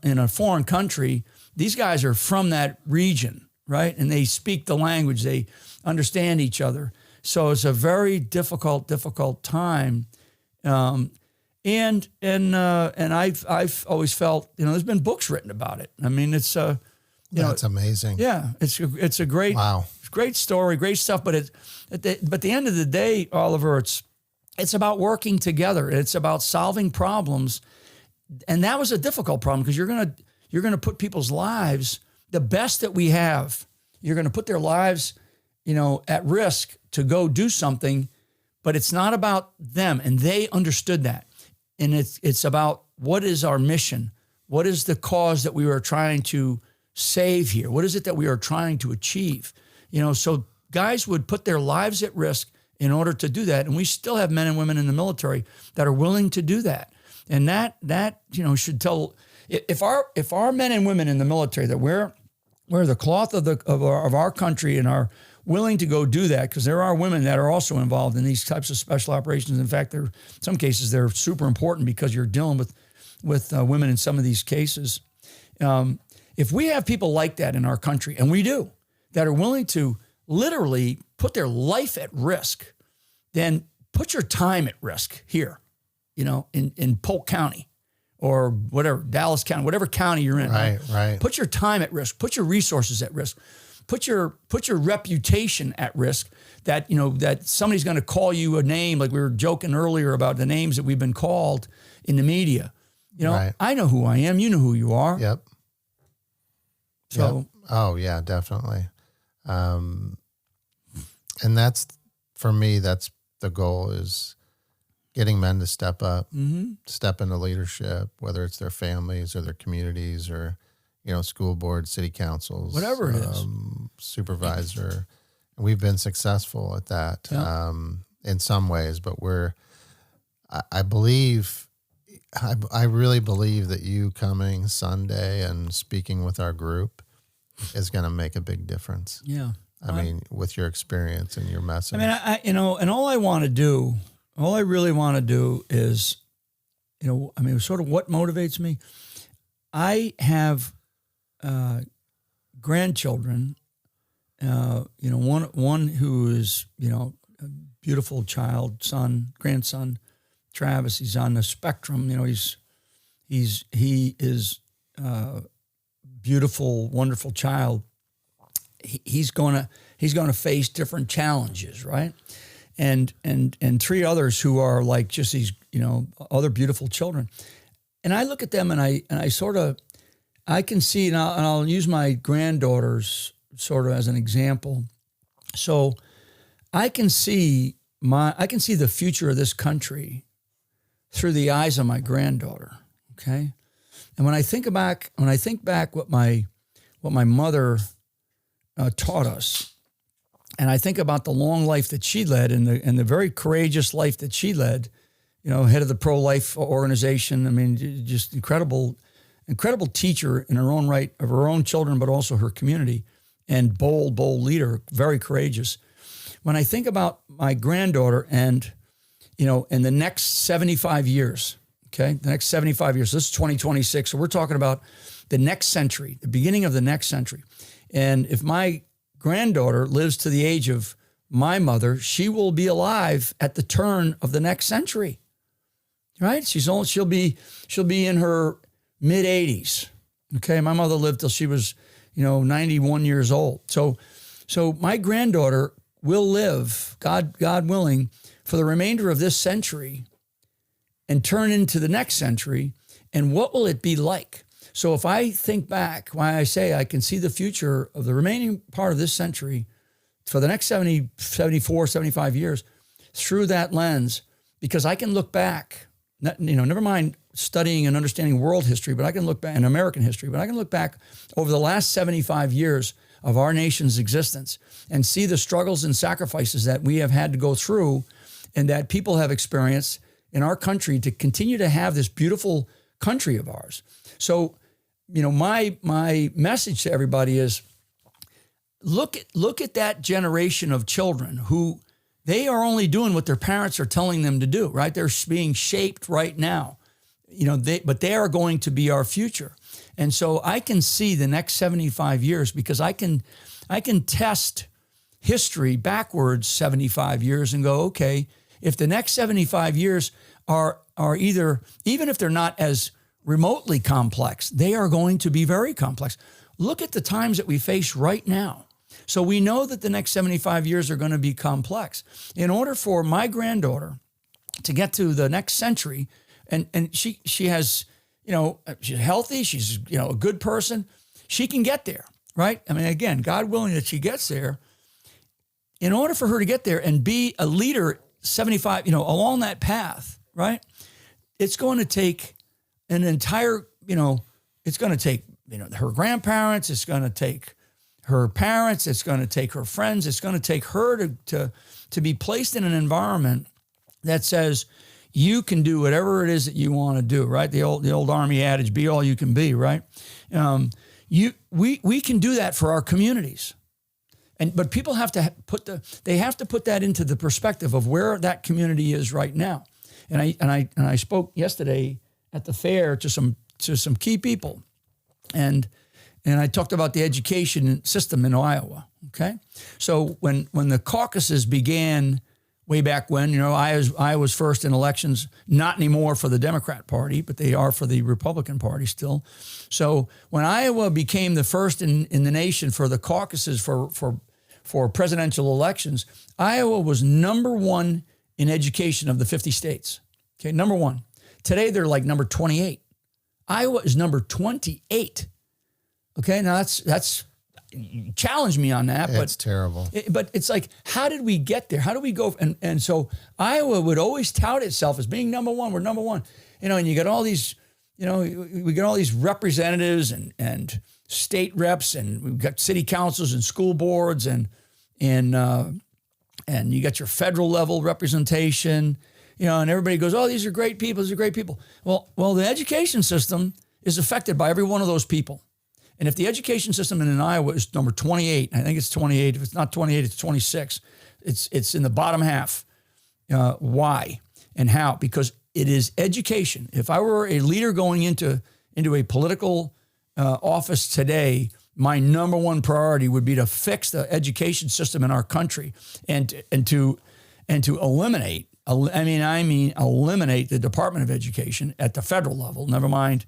in a foreign country. These guys are from that region, right? And they speak the language, they understand each other. So it's a very difficult time. And I've always felt, there's been books written about it. I mean, it's that's amazing. Yeah, it's a great, great story, great stuff. But at the end of the day, Oliver, it's about working together. It's about solving problems, and that was a difficult problem, because you're gonna put people's lives, the best that we have, you're gonna put their lives, at risk to go do something. But it's not about them, and they understood that. And it's about, what is our mission? What is the cause that we are trying to save here? What is it that we are trying to achieve? So guys would put their lives at risk in order to do that. And we still have men and women in the military that are willing to do that. And that should tell, if our men and women in the military that wear the cloth of our country and are willing to go do that, because there are women that are also involved in these types of special operations. In fact, in some cases they're super important, because you're dealing with women in some of these cases. If we have people like that in our country, and we do, that are willing to literally put their life at risk, then put your time at risk here, in Polk County or whatever, Dallas County, whatever county you're in. Right. Put your time at risk. Put your resources at risk. Put your reputation at risk, that that somebody's going to call you a name, like we were joking earlier about the names that we've been called in the media. Right. I know who I am. You know who you are. Yep. So. Yep. Oh yeah, definitely. And that's, for me, that's the goal, is getting men to step up, step into leadership, whether it's their families or their communities or, school board, city councils, whatever it is, supervisor. And we've been successful at that in some ways, but I really believe that you coming Sunday and speaking with our group is going to make a big difference. Yeah. I mean, with your experience and your message. I mean, and all I really want to do is, sort of what motivates me. I have grandchildren, one who is, a beautiful grandson, Travis. He's on the spectrum. He is a beautiful, wonderful child. He's going to face different challenges, right? And three others who are like just these, other beautiful children. And I look at them and I can see, and I'll use my granddaughters sort of as an example. So I can see the future of this country through the eyes of my granddaughter. Okay. And when I think back what my mother taught us, and I think about the long life that she led and the very courageous life that she led, head of the pro-life organization. I mean, just incredible teacher in her own right of her own children, but also her community, and bold leader, very courageous. When I think about my granddaughter and, in the next 75 years, okay, the next 75 years, this is 2026. So we're talking about the next century, the beginning of the next century. And if my granddaughter lives to the age of my mother, she will be alive at the turn of the next century, right? She'll be in her mid 80s. Okay. My mother lived till she was, 91 years old. So my granddaughter will live, God willing, for the remainder of this century and turn into the next century. And what will it be like? So if I think back, why I say I can see the future of the remaining part of this century for the next 70, 74, 75 years through that lens, because I can look back, never mind studying and understanding world history, but I can look back in American history, but I can look back over the last 75 years of our nation's existence and see the struggles and sacrifices that we have had to go through and that people have experienced in our country to continue to have this beautiful country of ours. So, my message to everybody is look at that generation of children who they are only doing what their parents are telling them to do, right? They're being shaped right now, but they are going to be our future. And so I can see the next 75 years because I can test history backwards 75 years and go, okay, if the next 75 years are either, even if they're not as remotely complex, they are going to be very complex. Look at the times that we face right now. So we know that the next 75 years are going to be complex. In order for my granddaughter to get to the next century, and she has, she's healthy, she's, a good person, she can get there, right? I mean, again, God willing that she gets there. In order for her to get there and be a leader 75, along that path, right? It's going to take an entire, it's going to take, her grandparents, it's going to take her parents, it's going to take her friends, it's going to take her to be placed in an environment that says you can do whatever it is that you want to do, right? The old Army adage, be all you can be, right? We can do that for our communities. But people have to put that into the perspective of where that community is right now. And I spoke yesterday at the fair to some key people, and I talked about the education system in Iowa. Okay, so when the caucuses began way back when, I was first in elections, not anymore for the Democrat Party, but they are for the Republican Party still. So when Iowa became the first in the nation for the caucuses for presidential elections, Iowa was number one in education of the 50 states. Okay, number one. Today they're like number 28. Iowa is number 28. Okay, now that's challenge me on that. It's terrible. But it's like, how did we get there? How do we go? And so Iowa would always tout itself as being number one. We're number one. And you got all these, we got all these representatives and state reps, and we've got city councils and school boards, and you got your federal level representation, and everybody goes, oh, these are great people. These are great people. Well, the education system is affected by every one of those people. And if the education system in Iowa is number 28, I think it's 28. If it's not 28, it's 26. It's in the bottom half. Why and how? Because it is education. If I were a leader going into a political office today, my number one priority would be to fix the education system in our country and to eliminate. Eliminate the Department of Education at the federal level. Never mind,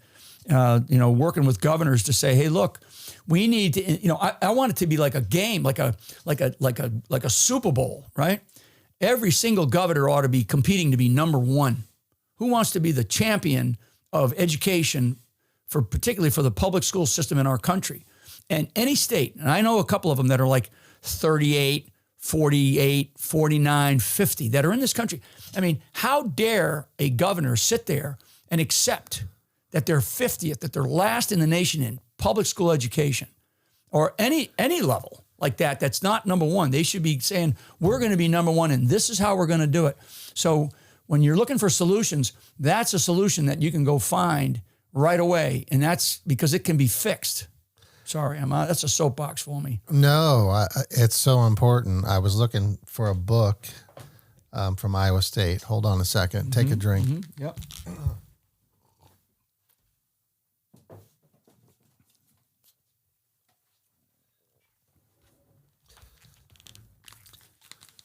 working with governors to say, hey, look, we need to. I want it to be like a game, like a Super Bowl, right? Every single governor ought to be competing to be number one. Who wants to be the champion of education particularly for the public school system in our country? And any state, and I know a couple of them that are like 38, 48, 49, 50 that are in this country. I mean, how dare a governor sit there and accept that they're 50th, that they're last in the nation in public school education, or any level like that that's not number one. They should be saying, we're going to be number one, and this is how we're going to do it. So when you're looking for solutions, that's a solution that you can go find right away, and that's because it can be fixed. Sorry, that's a soapbox for me. No, it's so important. I was looking for a book from Iowa State. Hold on a second. Take a drink. Mm-hmm. Yep.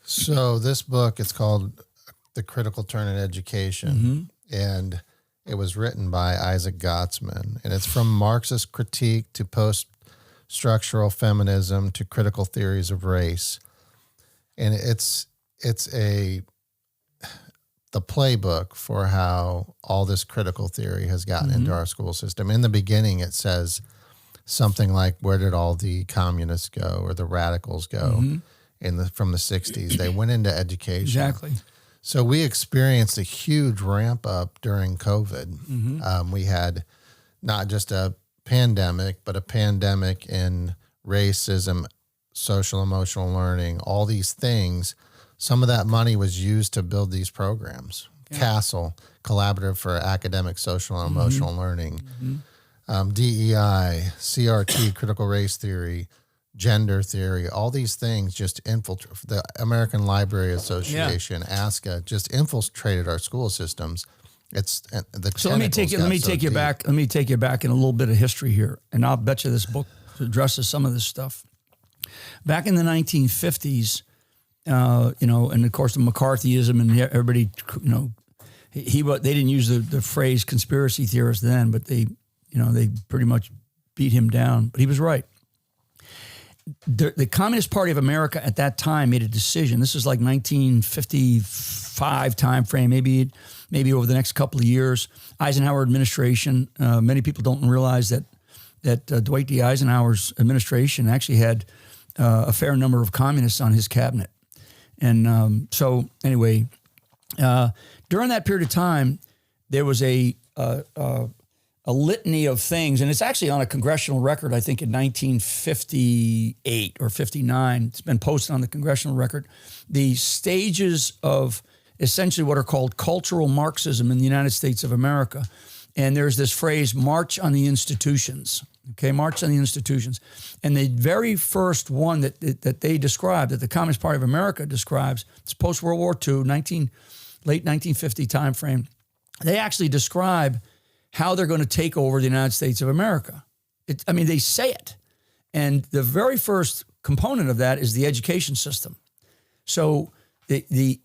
So this book, it's called The Critical Turn in Education, and it was written by Isaac Gottsman, and it's from Marxist critique to post-structural feminism to critical theories of race. And it's a the playbook for how all this critical theory has gotten into our school system. In the beginning, it says something like, where did all the communists go or the radicals go from the 60s? They went into education. Exactly. So we experienced a huge ramp up during COVID. We had not just a pandemic, but a pandemic in racism, social emotional learning, all these things. Some of that money was used to build these programs. CASEL, Collaborative for Academic, Social, and Emotional Learning, DEI, CRT, Critical Race Theory, Gender Theory, all these things just infiltrated. The American Library Association, ASCA, just infiltrated our school systems. So let me take you back. Let me take you back in a little bit of history here, and I'll bet you this book addresses some of this stuff. Back in the 1950s, and of course the McCarthyism and everybody, they didn't use the phrase conspiracy theorist then, but they pretty much beat him down. But he was right. The Communist Party of America at that time made a decision. This is like 1955 time frame, maybe over the next couple of years. Eisenhower administration. Many people don't realize that Dwight D. Eisenhower's administration actually had a fair number of communists on his cabinet. And so anyway, during that period of time, there was a litany of things, and it's actually on a congressional record, I think in 1958 or 59. It's been posted on the congressional record. The stages of essentially what are called cultural Marxism in the United States of America. And there's this phrase, march on the institutions. Okay, march on the institutions. And the very first one that they describe, that the Communist Party of America describes, it's post-World War II, late 1950 time frame. They actually describe how they're going to take over the United States of America. They say it. And the very first component of that is the education system. So the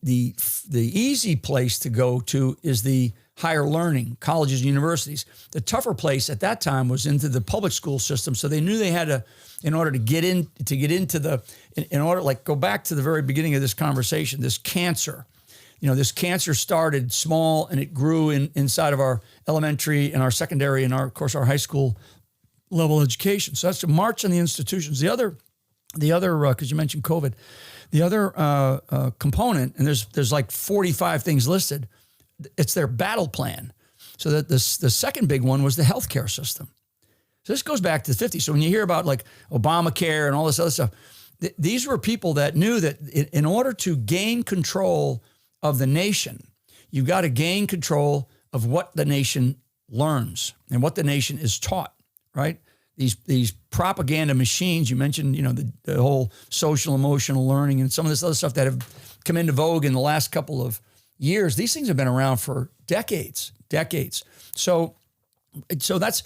easy place to go to is the higher learning, colleges and universities. The tougher place at that time was into the public school system. So they knew they had to, go back to the very beginning of this conversation, this cancer. This cancer started small and it grew inside of our elementary and our secondary and our high school level education. So that's to march on the institutions. The other, because you mentioned COVID, the other component, and there's like 45 things listed, it's their battle plan. So that the second big one was the healthcare system. So this goes back to the 50s. So when you hear about like Obamacare and all this other stuff, these were people that knew that in order to gain control of the nation, you've got to gain control of what the nation learns and what the nation is taught, right? These propaganda machines, you mentioned, the whole social emotional learning and some of this other stuff that have come into vogue in the last couple of years. These things have been around for decades. So that's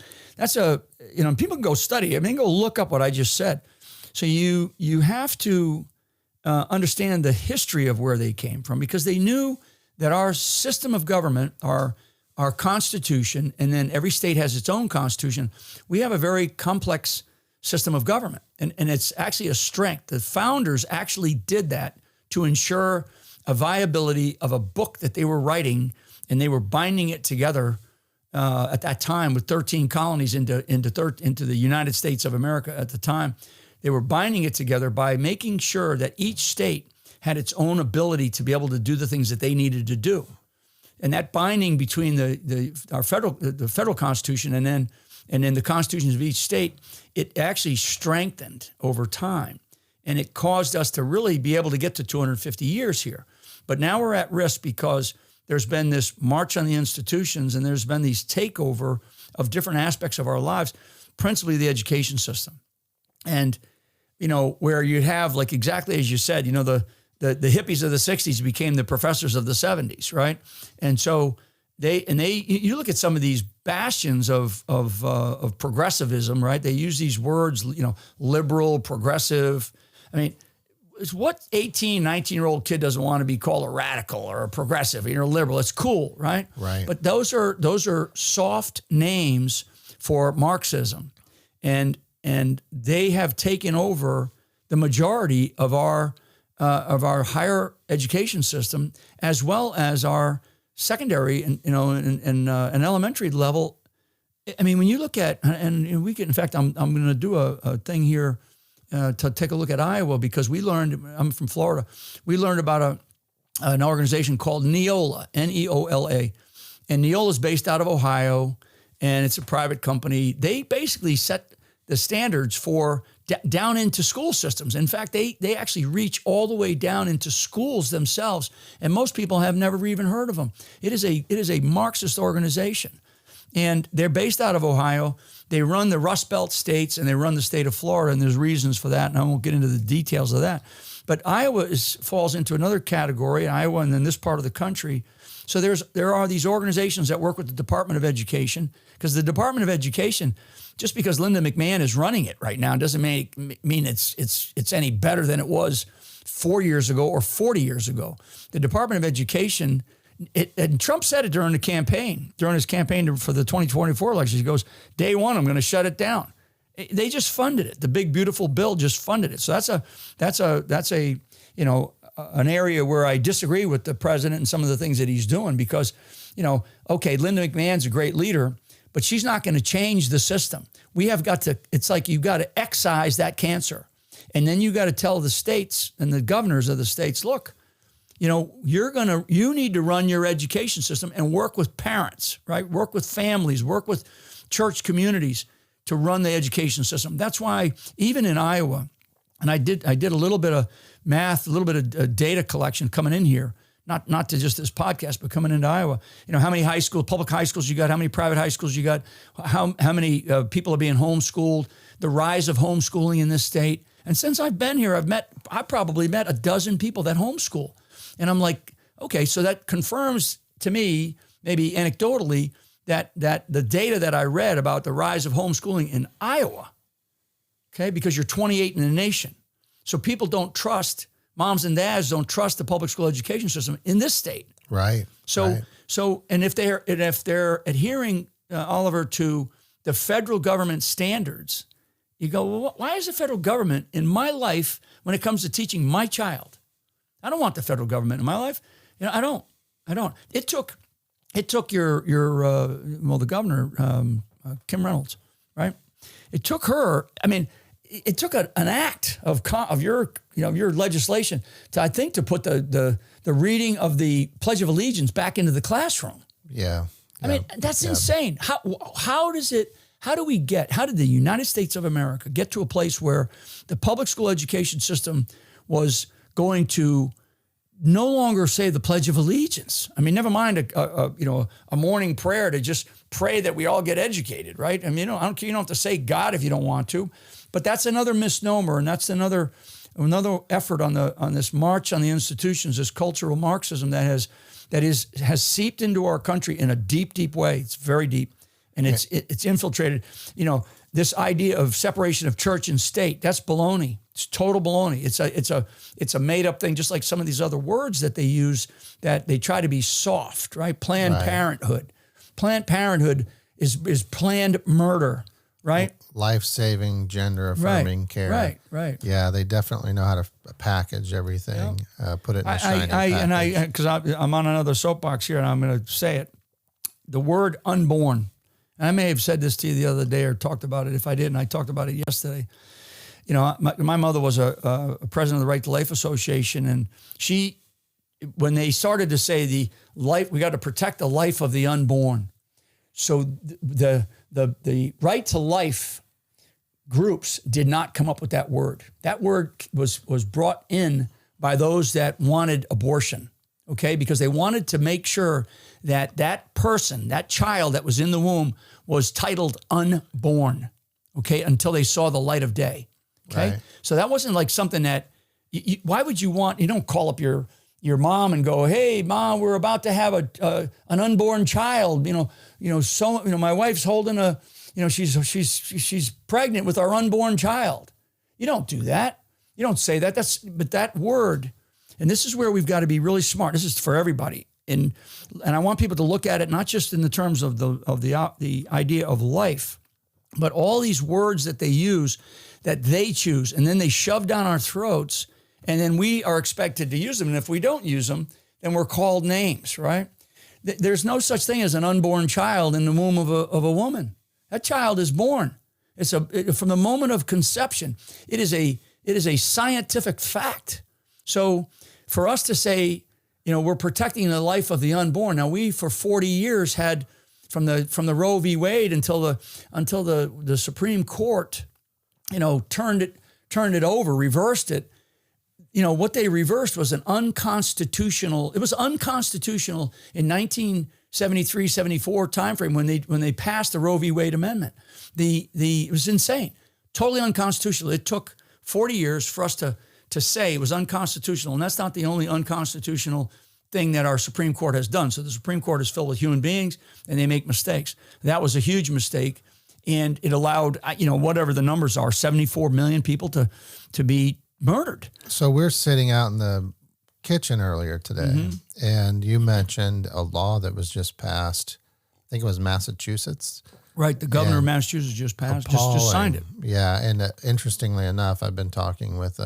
people can go study. Go look up what I just said. So you have to understand the history of where they came from, because they knew that our system of government, our Constitution, and then every state has its own Constitution. We have a very complex system of government, and it's actually a strength. The founders actually did that to ensure a viability of a book that they were writing, and they were binding it together at that time with 13 colonies into the United States of America at the time. They were binding it together by making sure that each state had its own ability to be able to do the things that they needed to do. And that binding between the federal Constitution and then the constitutions of each state, it actually strengthened over time. And it caused us to really be able to get to 250 years here. But now we're at risk because there's been this march on the institutions, and there's been these takeover of different aspects of our lives, principally the education system. And, where you have, like exactly as you said, the hippies of the 60s became the professors of the 70s, right? And so you look at some of these bastions of progressivism, right? They use these words, liberal, progressive. It's what 18, 19-year-old kid doesn't want to be called a radical or a progressive, liberal. It's cool, right? Right. But those are soft names for Marxism. And they have taken over the majority of our of our higher education system, as well as our secondary and and elementary level. I mean, when you look at, and we can, in fact, I'm going to do a thing here to take a look at Iowa, because we learned, I'm from Florida, we learned about an organization called Neola, Neola. And Neola is based out of Ohio, and it's a private company. They basically set the standards for down into school systems. In fact, they actually reach all the way down into schools themselves, and most people have never even heard of them. It is a Marxist organization, and they're based out of Ohio. They run the Rust Belt states, and they run the state of Florida, and there's reasons for that, and I won't get into the details of that. But Iowa falls into another category, Iowa and then this part of the country. So there are these organizations that work with the Department of Education, because the Department of Education, just because Linda McMahon is running it right now, doesn't mean it's any better than it was 4 years ago or 40 years ago. The Department of Education, and Trump said it during his campaign for the 2024 elections. He goes, day one, I'm going to shut it down. They just funded it. The big beautiful bill just funded it. So that's a an area where I disagree with the president and some of the things that he's doing, because, okay, Linda McMahon's a great leader, but she's not going to change the system. We have got to, it's like you've got to excise that cancer. And then you got to tell the states and the governors of the states, look, you need to run your education system and work with parents, right? Work with families, work with church communities to run the education system. That's why even in Iowa, and I did a little bit of math, a little bit of data collection coming in here, not to just this podcast, but coming into Iowa. How many public high schools you got, how many private high schools you got, how many people are being homeschooled, the rise of homeschooling in this state. And since I've been here, I probably met a dozen people that homeschool. And I'm like, okay, so that confirms to me, maybe anecdotally, that the data that I read about the rise of homeschooling in Iowa, okay, because you're 28 in the nation. So people don't trust, moms and dads don't trust the public school education system in this state. Right. So, and if they're adhering, Oliver, to the federal government standards, you go, well, why is the federal government in my life when it comes to teaching my child? I don't want the federal government in my life. I don't. It took the governor, Kim Reynolds, right? It took her. I mean, it took an act of your legislation to put the reading of the Pledge of Allegiance back into the classroom. Yeah. I mean, that's insane. How did the United States of America get to a place where the public school education system was going to no longer say the Pledge of Allegiance? I mean, never mind a morning prayer to just pray that we all get educated, right? I mean, you don't have to say God if you don't want to, but that's another misnomer, and that's another effort on this march on the institutions, this cultural Marxism that has seeped into our country in a deep, deep way. It's very deep, and it's infiltrated. This idea of separation of church and state, that's baloney. It's total baloney. It's a made up thing, just like some of these other words that they use that they try to be soft, right? Planned Parenthood. Planned Parenthood is planned murder, right? Life-saving, gender-affirming care. Right. Yeah, they definitely know how to package everything, put it in a shiny package. Because I'm on another soapbox here, and I'm going to say it. The word unborn, and I may have said this to you the other day or talked about it. If I didn't, I talked about it yesterday. My mother was a president of the Right to Life Association, and when they started to say we got to protect the life of the unborn. So the Right to Life groups did not come up with that word. That word was brought in by those that wanted abortion, okay? Because they wanted to make sure that person, that child that was in the womb, was titled unborn, okay, until they saw the light of day, okay? Right. So that wasn't like something that, why would you don't call up your mom and go, hey, Mom, we're about to have an unborn child, my wife's holding she's pregnant with our unborn child. You don't do that. You don't say that. But that word, and this is where we've got to be really smart. This is for everybody. And I want people to look at it not just in the terms of the idea of life, but all these words that they use, that they choose, and then they shove down our throats And then we are expected to use them. And if we don't use them, then we're called names, right? There's no such thing as an unborn child in the womb of a woman. That child is born. From the moment of conception. It is a scientific fact. So for us to say, we're protecting the life of the unborn. Now we for 40 years had from the Roe v. Wade until the Supreme Court, turned it over, reversed it. What they reversed was it was unconstitutional in 1973, 74 timeframe when they passed the Roe v. Wade amendment. It was insane, totally unconstitutional. It took 40 years for us to say it was unconstitutional, and that's not the only unconstitutional thing that our Supreme Court has done. So the Supreme Court is filled with human beings, and they make mistakes. That was a huge mistake, and it allowed whatever the numbers are, 74 million people to be murdered. So we're sitting out in the kitchen earlier today, and you mentioned a law that was just passed. I think it was Massachusetts. Right, the governor of Massachusetts just signed it. Yeah, and interestingly enough, I've been talking with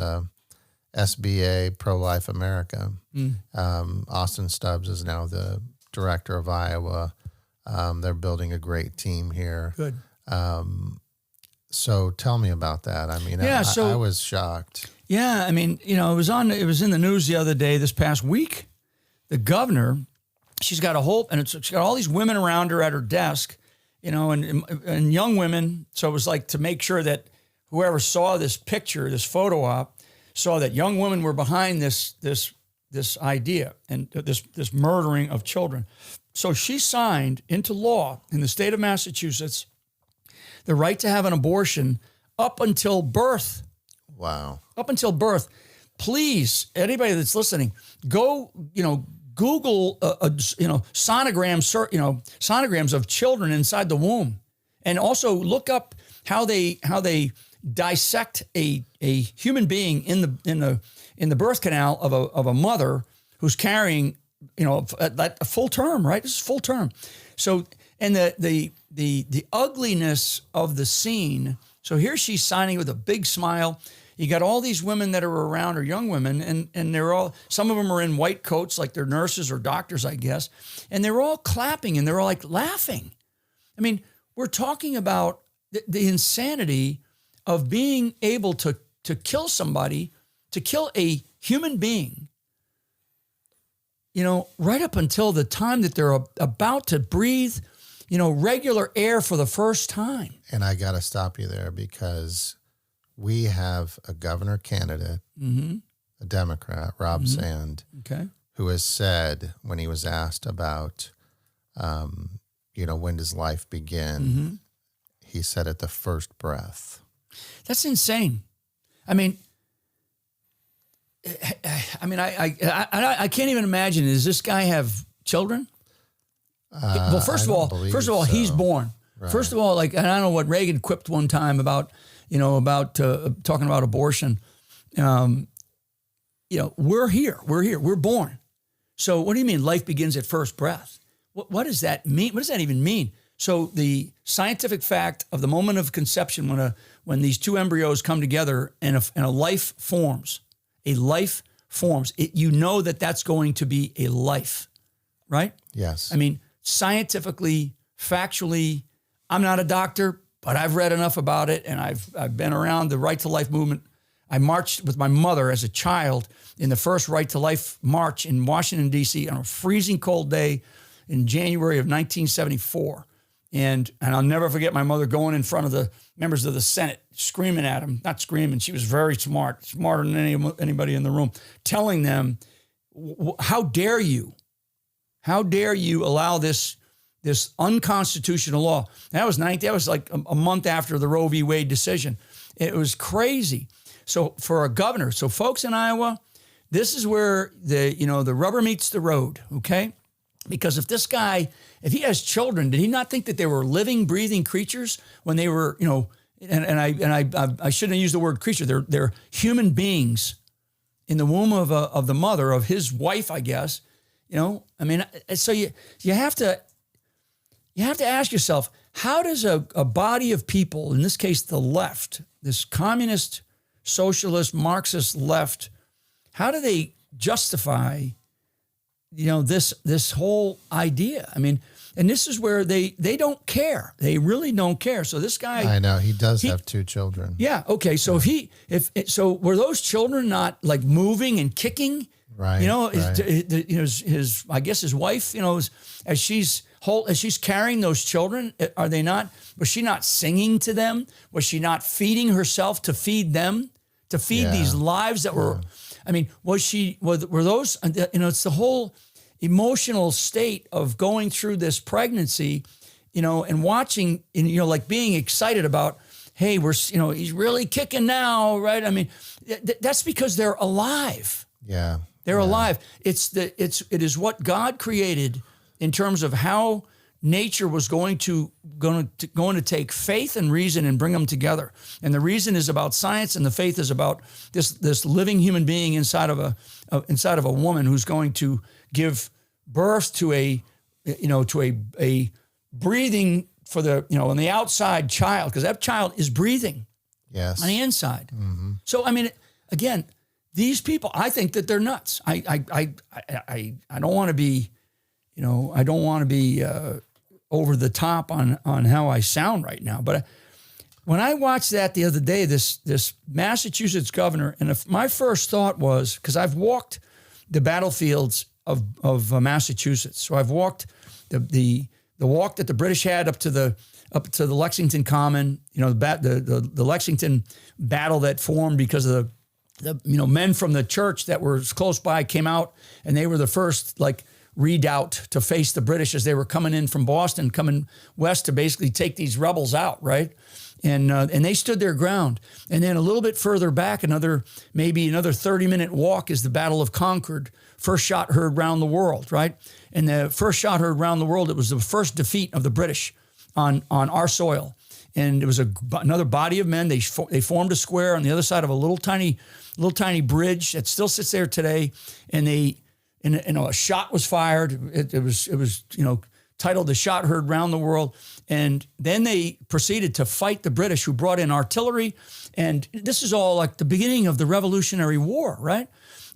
SBA, Pro-Life America. Austin Stubbs is now the director of Iowa. They're building a great team here. Good. So tell me about that. I mean, I was shocked. Yeah, I mean, it was in the news the other day, this past week. The governor, she's got she's got all these women around her at her desk, and young women. So it was like to make sure that whoever saw this picture, this photo op, saw that young women were behind this idea and this murdering of children. So she signed into law in the state of Massachusetts the right to have an abortion up until birth. Wow. Up until birth. Please, anybody that's listening, go, Google, sonograms of children inside the womb, and also look up how they dissect a human being in the birth canal of a mother who's carrying, a full term, right? This is full term. So, and the ugliness of the scene. So here she's signing with a big smile. You got all these women that are around her, young women, and they're all, some of them are in white coats like they're nurses or doctors, I guess, and they're all clapping and they're all like laughing. I mean, we're talking about the insanity of being able to kill somebody, to kill a human being, right up until the time that they're about to breathe, regular air for the first time. And I got to stop you there because we have a governor candidate, a Democrat, Rob Sand, who has said when he was asked about, when does life begin, he said at the first breath. That's insane. I mean, I can't even imagine. Does this guy have children? Well, first of all, he's born. Right. First of all, and I don't know what Reagan quipped one time about talking about abortion. We're here. We're born. So what do you mean life begins at first breath? What does that mean? What does that even mean? So the scientific fact of the moment of conception, when these two embryos come together and a life forms, that's going to be a life, right? Yes. I mean, scientifically, factually, I'm not a doctor, but I've read enough about it, and I've been around the Right to Life movement. I marched with my mother as a child in the first Right to Life march in Washington, D.C. on a freezing cold day in January of 1974. And I'll never forget my mother going in front of the members of the Senate, screaming at them, not screaming, she was very smart, smarter than anybody in the room, telling them, how dare you allow this unconstitutional law? That was like a month after the Roe v. Wade decision. It was crazy. So for a governor, so folks in Iowa, this is where the rubber meets the road, okay? Because if this guy, if he has children, did he not think that they were living, breathing creatures when they were, I shouldn't have used the word creature. They're human beings in the womb of the mother of his wife, I guess. So you have to ask yourself, how does a body of people, in this case the left, this communist, socialist, Marxist left, how do they justify, this whole idea? I mean, and this is where they don't care. They really don't care. So this guy, I know he does have 2 children. yeah. Okay. So so were those children not like moving and kicking? Right. His I guess his wife, as she's carrying those children, are they not? Was she not singing to them? Was she not feeding herself to feed them? To feed these lives that were, I mean, were those? It's the whole emotional state of going through this pregnancy, and watching, like being excited about, hey, he's really kicking now, right? I mean, that's because they're alive. Yeah. They're alive. It is what God created in terms of how nature was going to take faith and reason and bring them together. And the reason is about science, and the faith is about this living human being inside of a woman who's going to give birth to a breathing for the on the outside child, because that child is breathing. Yes. On the inside. Mm-hmm. So I mean, again, these people, I think that they're nuts. I don't want to be, I don't want to be over the top on how I sound right now. But when I watched that the other day, this Massachusetts governor, and my first thought was, because I've walked the battlefields of Massachusetts, so I've walked the walk that the British had up to the Lexington Common, the Lexington battle that formed because of the men from the church that were close by came out, and they were the first redoubt to face the British as they were coming in from Boston, coming west to basically take these rebels out, right? And they stood their ground. And then a little bit further back, another 30-minute walk is the Battle of Concord, first shot heard round the world, right? And the first shot heard round the world, it was the first defeat of the British on our soil. And it was another body of men. They formed a square on the other side of a little tiny bridge that still sits there today. And a shot was fired. It was titled "The Shot Heard Round the World." And then they proceeded to fight the British, who brought in artillery. And this is all like the beginning of the Revolutionary War, right?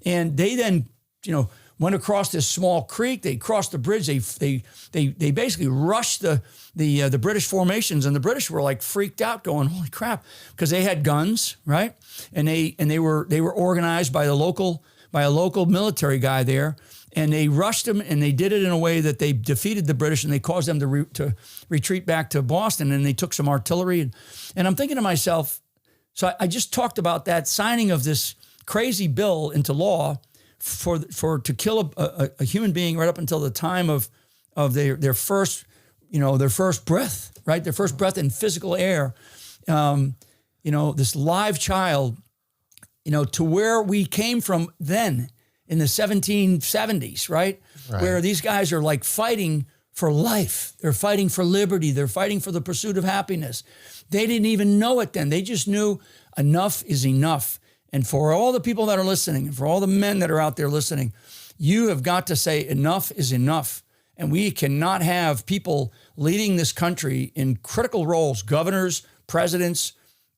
And they then, went across this small creek. They crossed the bridge. They basically rushed the British formations, and the British were like freaked out, going, "Holy crap!" Because they had guns, right? And they were organized by a local military guy there, and they rushed them, and they did it in a way that they defeated the British, and they caused them to retreat back to Boston, and they took some artillery. And I'm thinking to myself, so I just talked about that signing of this crazy bill into law to kill a human being right up until the time of their first breath, right? Their first breath in physical air. This live child, to where we came from then in the 1770s, right? Where these guys are like fighting for life. They're fighting for liberty. They're fighting for the pursuit of happiness. They didn't even know it then. They just knew enough is enough. And for all the people that are listening, and for all the men that are out there listening, you have got to say enough is enough. And we cannot have people leading this country in critical roles, governors, presidents,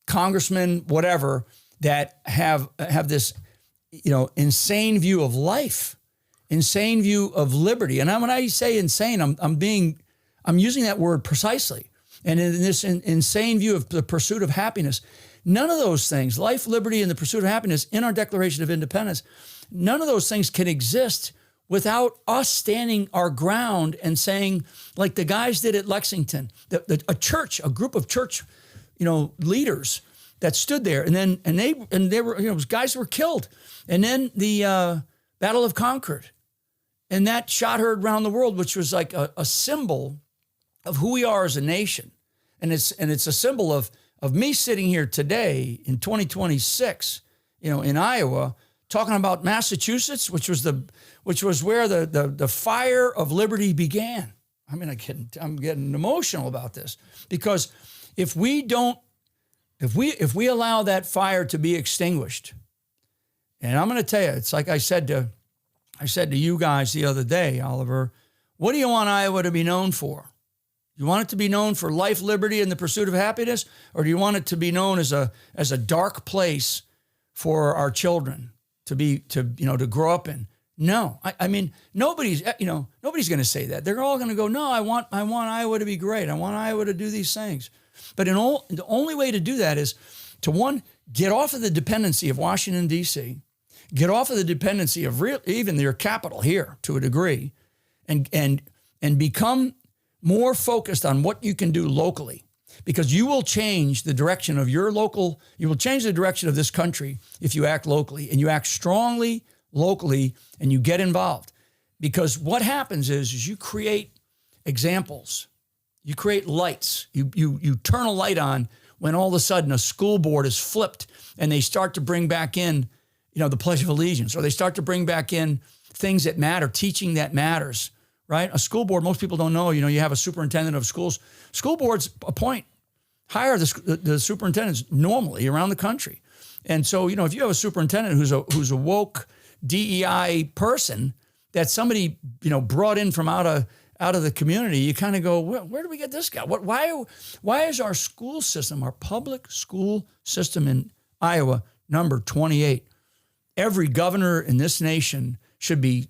congressmen, whatever, that have this, insane view of life, insane view of liberty. And when I say insane, I'm using that word precisely. And in this insane view of the pursuit of happiness, none of those things, life, liberty, and the pursuit of happiness in our Declaration of Independence, none of those things can exist without us standing our ground and saying, like the guys did at Lexington, a group of church, leaders that stood there, and they were, guys were killed, and then the Battle of Concord, and that shot heard around the world, which was like a symbol of who we are as a nation, and it's a symbol of me sitting here today in 2026, in Iowa, talking about Massachusetts, which was where the fire of liberty began. I mean, I'm getting emotional about this, because if we allow that fire to be extinguished, and I'm going to tell you, it's like I said to you guys the other day, Oliver, what do you want Iowa to be known for? You want it to be known for life, liberty, and the pursuit of happiness, or do you want it to be known as a dark place for our children? to grow up in. No, I mean, nobody's going to say that. They're all going to go, no, I want Iowa to be great. I want Iowa to do these things. But the only way to do that is to, one, get off of the dependency of Washington, D.C., get off of the dependency of even your capital here to a degree, and become more focused on what you can do locally, because you will change the direction of you will change the direction of this country if you act locally, and you act strongly locally, and you get involved. Because what happens is you create examples, you create lights, you turn a light on when all of a sudden a school board is flipped and they start to bring back in, the Pledge of Allegiance, or they start to bring back in things that matter, teaching that matters, right? A school board, most people don't know, you have a superintendent of schools. School boards hire the superintendents normally around the country. And so, if you have a superintendent who's a woke DEI person that somebody, brought in from out of the community, you kind of go, where do we get this guy? Why is our school system, our public school system in Iowa, number 28? Every governor in this nation should be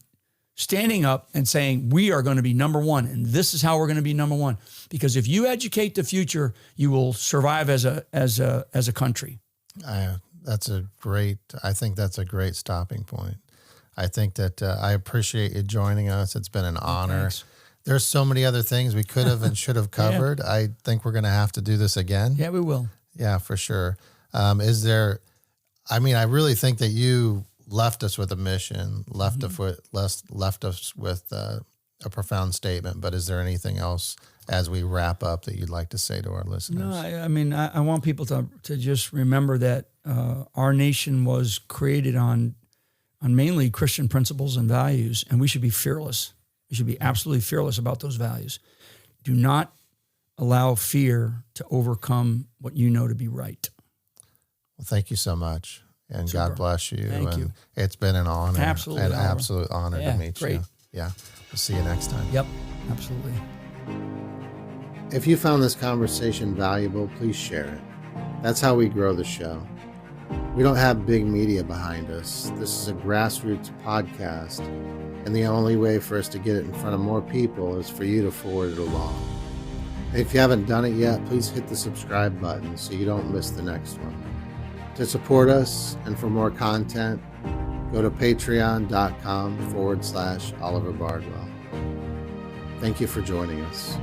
standing up and saying, we are going to be number one, and this is how we're going to be number one. Because if you educate the future, you will survive as a country. I think that's a great stopping point. I think that I appreciate you joining us. It's been an honor. Thanks. There's so many other things we could have and should have covered. Yeah. I think we're going to have to do this again. Yeah, we will. Yeah, for sure. I really think that you left us with a mission, left us with a profound statement. But is there anything else as we wrap up that you'd like to say to our listeners? No, I want people to just remember that our nation was created on mainly Christian principles and values, and we should be fearless. We should be absolutely fearless about those values. Do not allow fear to overcome what you know to be right. Well, thank you so much, and Super. God bless you. Thank you. It's been an honor. Absolutely. An absolute honor to meet great. you. Yeah. We'll see you next time. Yep, absolutely. If you found this conversation valuable, please share it. That's how we grow the show. We don't have big media behind us. This is a grassroots podcast, and the only way for us to get it in front of more people is for you to forward it along. And if you haven't done it yet, please hit the subscribe button so you don't miss the next one. To support us and for more content, go to patreon.com/Oliver Bardwell. Thank you for joining us.